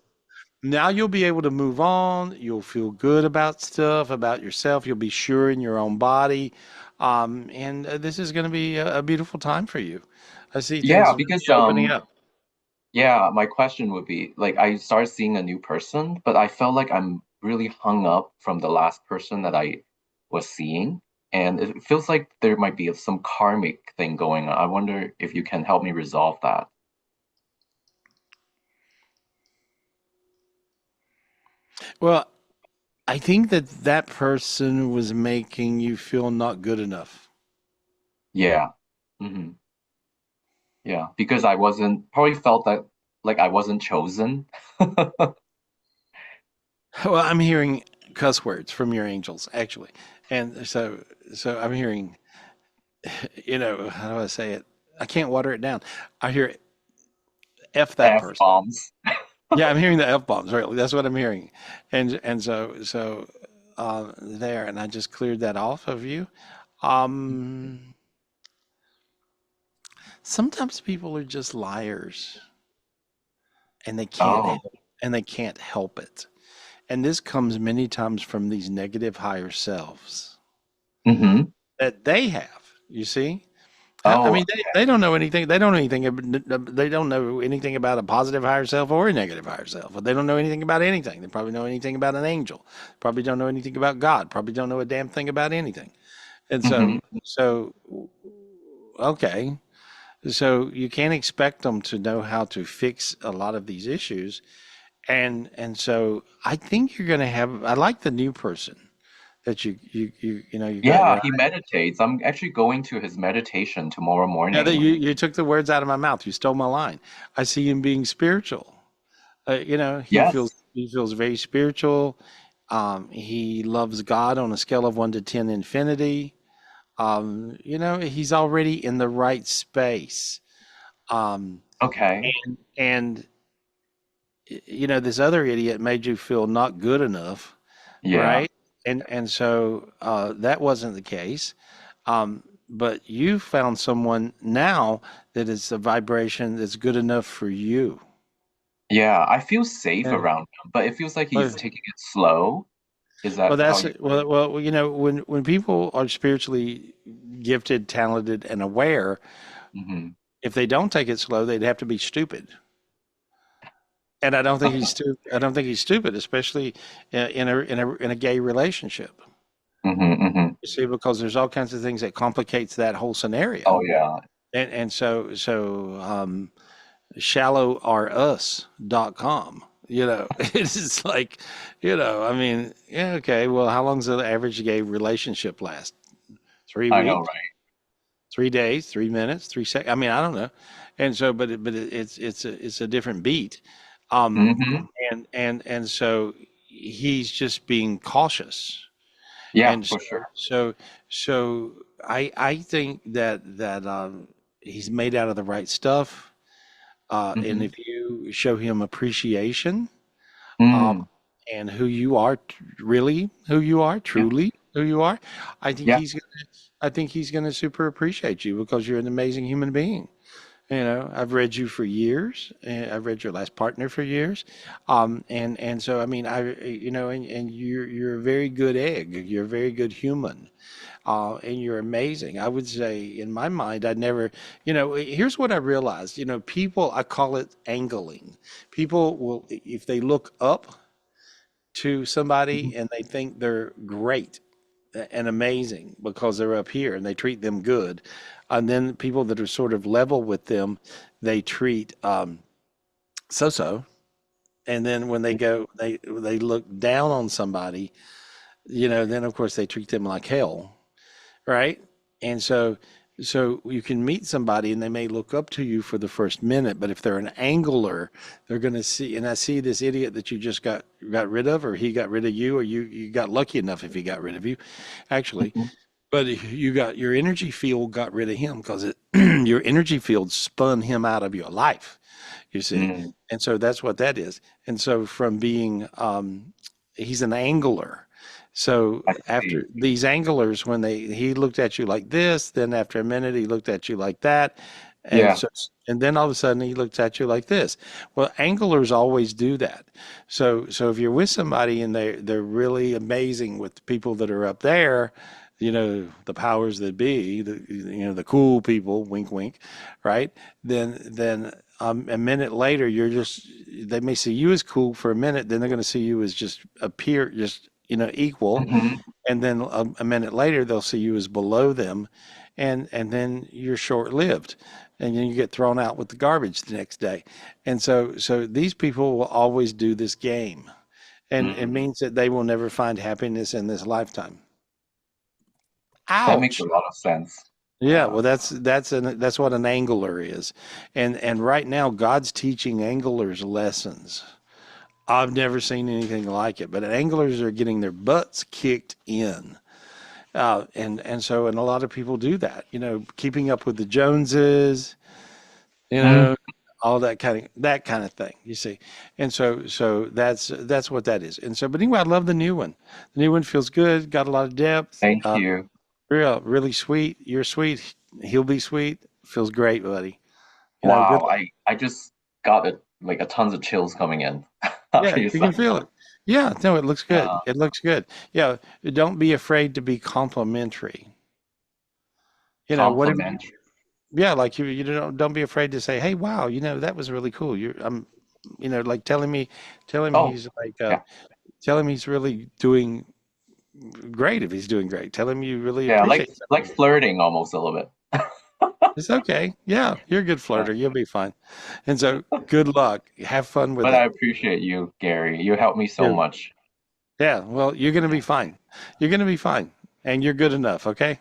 Now you'll be able to move on. You'll feel good about stuff, about yourself. You'll be sure in your own body. And this is going to be a beautiful time for you. I see things Yeah, really because opening up. yeah, my question would be like I started seeing a new person, but I felt like I'm really hung up from the last person that I was seeing. And it feels like there might be some karmic thing going on. I wonder if you can help me resolve that. Well, I think that that person was making you feel not good enough. Yeah. Hmm. Yeah, because I wasn't probably felt that like I wasn't chosen. Well, I'm hearing cuss words from your angels, actually. And so I'm hearing, how do I say it? I can't water it down. I hear F that F person. bombs. Yeah, I'm hearing the F bombs, right? That's what I'm hearing. And so there, and I just cleared that off of you. Um, Sometimes people are just liars and Oh. they can't help it. And this comes many times from these negative higher selves Hmm. that they have, you see? I Oh, mean, they don't know anything. They don't know anything. They don't know anything about a positive higher self or a negative higher self. They don't know anything about anything. They probably know anything about an angel. Probably don't know anything about God. Probably don't know a damn thing about anything. And hmm. so okay. So you can't expect them to know how to fix a lot of these issues. And so I think you're going to have. I like the new person that you got Yeah, your. he meditates. I'm actually going to his meditation tomorrow Yeah, that morning. you took the words out of my mouth. You stole my line. I see him being spiritual. Yes. He feels very spiritual. He loves God on a scale of 1 to 10 infinity. He's already in the right space. Um, Okay. and this other idiot made you feel not good enough, Yeah. right? And so that wasn't the case. But you found someone now that is a vibration that's good enough for you. Yeah, I feel safe Yeah. around him, but it feels like he's Well, taking it slow. Is well, that how that's you? when people are spiritually gifted, talented, and aware, Hmm. if they don't take it slow, they'd have to be stupid. And I don't think he's stupid. I don't think he's stupid, especially in a gay relationship. Hmm. Hmm. You see, because there's all kinds of things that complicates that whole Oh scenario. yeah. And so shalloworus.com. It's just like, I mean, yeah, okay. Well, how long's the average gay relationship last? Three I know, weeks, right? 3 days, 3 minutes, 3 seconds. I mean, I don't know. And so, it's a different beat. Um, Hmm. and so he's just being cautious. Yeah, And for sure. so I think that he's made out of the right stuff. And Mm-hmm. if you show him appreciation, um, Mm, and who you are, really who you are, yeah, truly who you are, I think yeah. he's gonna super appreciate you because you're an amazing human being. I've read you for years, and I've read your last partner for years, and so I mean, and you're a very good egg. You're a very good human, and you're amazing. I would say, in my mind, I never, here's what I realized. People, I call it angling. People will, if they look up to Mhm. somebody and they think they're great and amazing because they're up here and they treat them good. And then people that are sort of level with them, they treat so-so. And then when they look down on somebody, then of course they treat them like hell, right? And so you can meet somebody and they may look up to you for the first minute, but if they're an angler, they're going to see. And I see this idiot that you just got rid of, or he got rid of you, or you got lucky enough if he got rid of you, actually. Mhm. But you got your energy field got rid of him because your energy field spun him out of your life, you see. Mm, And so that's what that is. And so from being, he's an angler. So I after see. these anglers, when he looked at you like this, then after a minute he looked at you like that, and Yeah. so and then all of a sudden he looked at you like this. Well, anglers always do that. So if you're with somebody and they're really amazing with the people that are up there, the powers that be, the cool people, wink wink, right? Then a minute later they may see you as cool for a minute, then they're going to see you as just appear just equal, Hmm. and then a minute later they'll see you as below them, and then you're short lived, and then you get thrown out with the garbage the next day. And so these people will always do this game, and it Mm. means that they will never find happiness in this lifetime. That makes a Ouch. lot of sense. Yeah, Yeah. well, that's what an angler is, and right now God's teaching anglers lessons. I've never seen anything like it, but anglers are getting their butts kicked in, and a lot of people do that. Keeping up with the Joneses, you Mm, know, all that kind of thing. You see, and so that's what that is. And so, but anyway, I love the new one. The new one feels good, got a lot of depth. thank you. Really sweet. You're sweet. He'll be sweet. Feels great, buddy. Good Wow. luck. I just got a tons of chills coming in Yeah, after you you said can feel that. it. Yeah, no, it looks good. Yeah. It looks good. Yeah, don't be afraid to be complimentary. What if Complimentary. yeah, like you don't be afraid to say, "Hey, wow, that was really cool." Like tell him Oh, he's like yeah. tell him he's really doing great if he's doing great. Tell him you really Yeah, appreciate like something. flirting almost a little bit. It's okay. Yeah, you're a good Yeah. flirter. You'll be fine. And so good luck. Have fun with But I it. appreciate you, Gary. You helped me so Yeah. much. Yeah, well, you're going to be fine. You're going to be fine. And you're good enough, okay?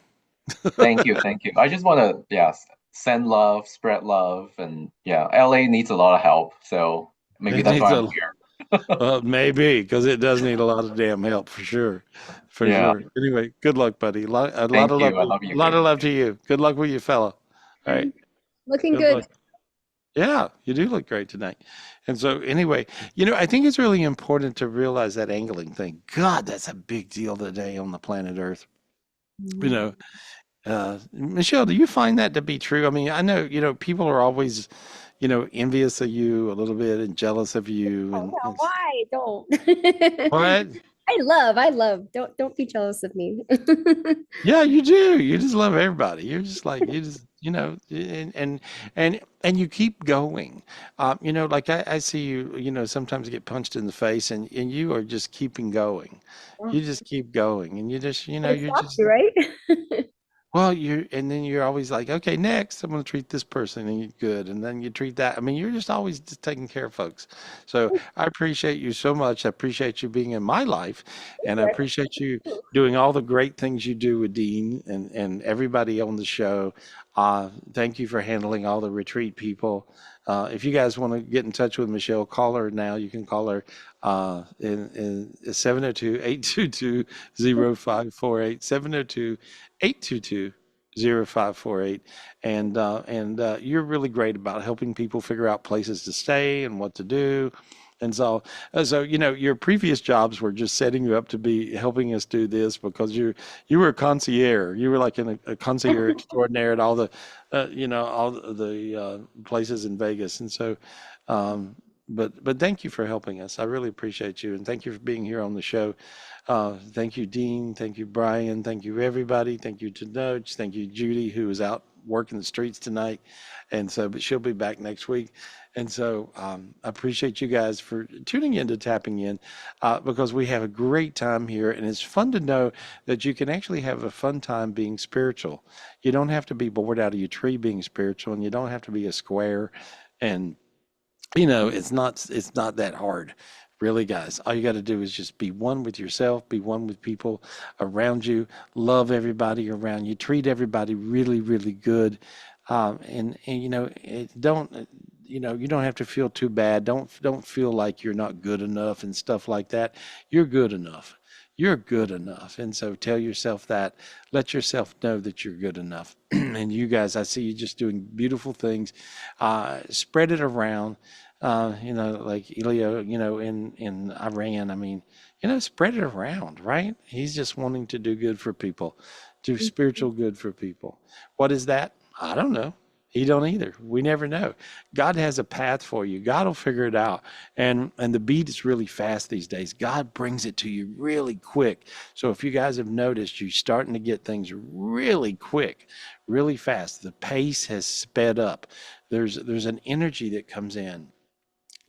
Thank you, thank you. I just want to, yeah, send love, spread love, and yeah, LA needs a lot of help, so maybe It that's needs why I'm a here. maybe because it does need a lot of damn help for sure. For Yeah, sure. Anyway, good luck, buddy. A lot thank of love you. I love you, lot of Gary. love to you. Good luck with you, fella. All right. Looking Good luck. good. Yeah, you do look great tonight. And so anyway, I think it's really important to realize that angling thing. God, that's a big deal today on the planet Earth. You know, Michelle, do you find that to be true? I mean, I know, people are always, envious of you a little bit and jealous of you Oh, yeah, and why? Don't. what? I love. Don't be jealous of me. Yeah, you do. You just love everybody. You're just like you just and you keep going. Like I see you. Sometimes get punched in the face, and you are just keeping going. You just keep going, and you just But it you're stops just you, right? well, and then you're always like, okay, next I'm going to treat this person and you're good, and then you treat that. I mean, you're just always just taking care of folks. So I appreciate you so much. I appreciate you being in my life, and I appreciate you doing all the great things you do with Dean and everybody on the show. Thank you for handling all the retreat people. If you guys want to get in touch with Michelle, call her now. You can call her in 702-822-0548, 702-822-0548. And you're really great about helping people figure out places to stay and what to do. And so your previous jobs were just setting you up to be helping us do this because you were a concierge. You were like a concierge extraordinaire at all the, all the places in Vegas. And so, but thank you for helping us. I really appreciate you, and thank you for being here on the show. Thank you, Dean. Thank you, Brian. Thank you, everybody. Thank you to Noach. Thank you, Judy, who is out working the streets tonight. And so, but she'll be back next week. And so I appreciate you guys for tuning in to Tapping In because we have a great time here. And it's fun to know that you can actually have a fun time being spiritual. You don't have to be bored out of your tree being spiritual, and you don't have to be a square. And, it's not that hard. Really, guys, all you got to do is just be one with yourself, be one with people around you, love everybody around you, treat everybody really, really good. You don't have to feel too bad. Don't feel like you're not good enough and stuff like that. You're good enough. You're good enough. And so tell yourself that. Let yourself know that you're good enough. And you guys, I see you just doing beautiful things. Spread it around. Like Elio, in Iran. I mean, spread it around, right? He's just wanting to do good for people, do spiritual good for people. What is that? I don't know. He don't either. We never know. God has a path for you. God will figure it out. And the beat is really fast these days. God brings it to you really quick. So if you guys have noticed, you're starting to get things really quick, really fast. The pace has sped up. There's an energy that comes in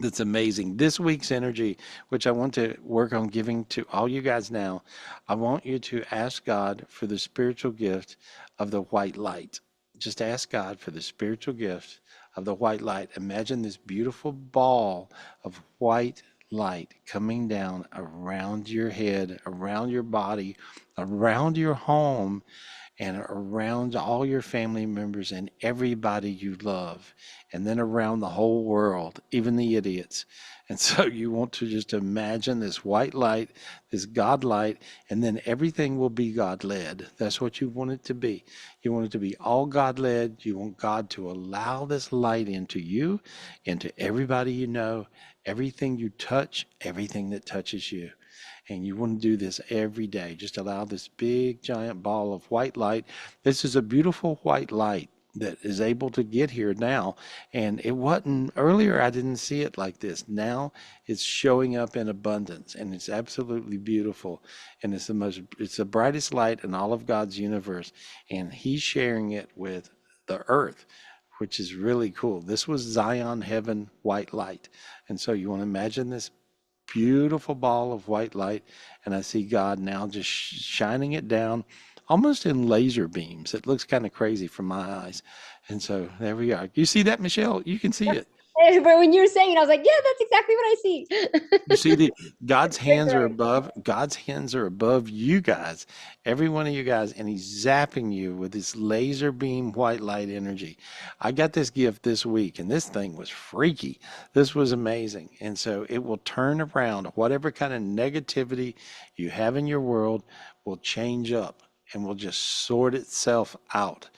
that's amazing. This week's energy, which I want to work on giving to all you guys now, I want you to ask God for the spiritual gift of the white light. Just ask God for the spiritual gift of the white light. Imagine this beautiful ball of white light coming down around your head, around your body, around your home, and around all your family members and everybody you love, and then around the whole world, even the idiots. And so you want to just imagine this white light, this God light, and then everything will be God led. That's what you want it to be. You want it to be all God led. You want God to allow this light into you, into everybody you know, everything you touch, everything that touches you. And you want to do this every day. Just allow this big giant ball of white light. This is a beautiful white light that is able to get here now. And it wasn't earlier, I didn't see it like this. Now it's showing up in abundance, and it's absolutely beautiful. And it's the brightest light in all of God's universe. And He's sharing it with the earth, which is really cool. This was Zion Heaven white light. And so you want to imagine this beautiful ball of white light, and I see God now just shining it down almost in laser beams. It looks kind of crazy from my eyes. And so there we are. You see that, Michelle? You can see it. But when you were saying it, I was like, yeah, that's exactly what I see. You see God's hands are above you guys, every one of you guys, and He's zapping you with this laser beam white light energy. I got this gift this week, and this thing was freaky. This was amazing. And so it will turn around whatever kind of negativity you have in your world will change up and will just sort itself out.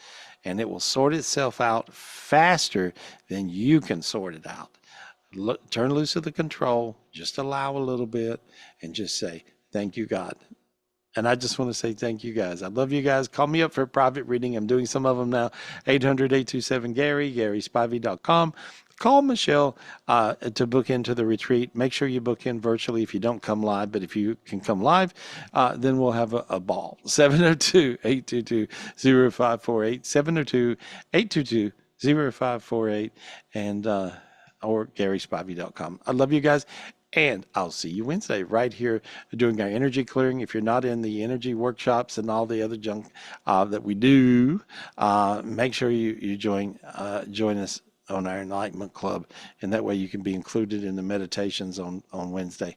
And it will sort itself out faster than you can sort it out. Turn loose of the control, just allow a little bit, and just say, thank you, God. And I just want to say thank you, guys. I love you guys. Call me up for a private reading. I'm doing some of them now. 800-827-GARY, GarySpivey.com. Call Michelle to book into the retreat. Make sure you book in virtually if you don't come live. But if you can come live, then we'll have a ball. 702-822-0548. 702-822-0548. And or GarySpivey.com. I love you guys. And I'll see you Wednesday right here doing our energy clearing. If you're not in the energy workshops and all the other junk that we do, make sure you join us on our Enlightenment Club. And that way you can be included in the meditations on Wednesday.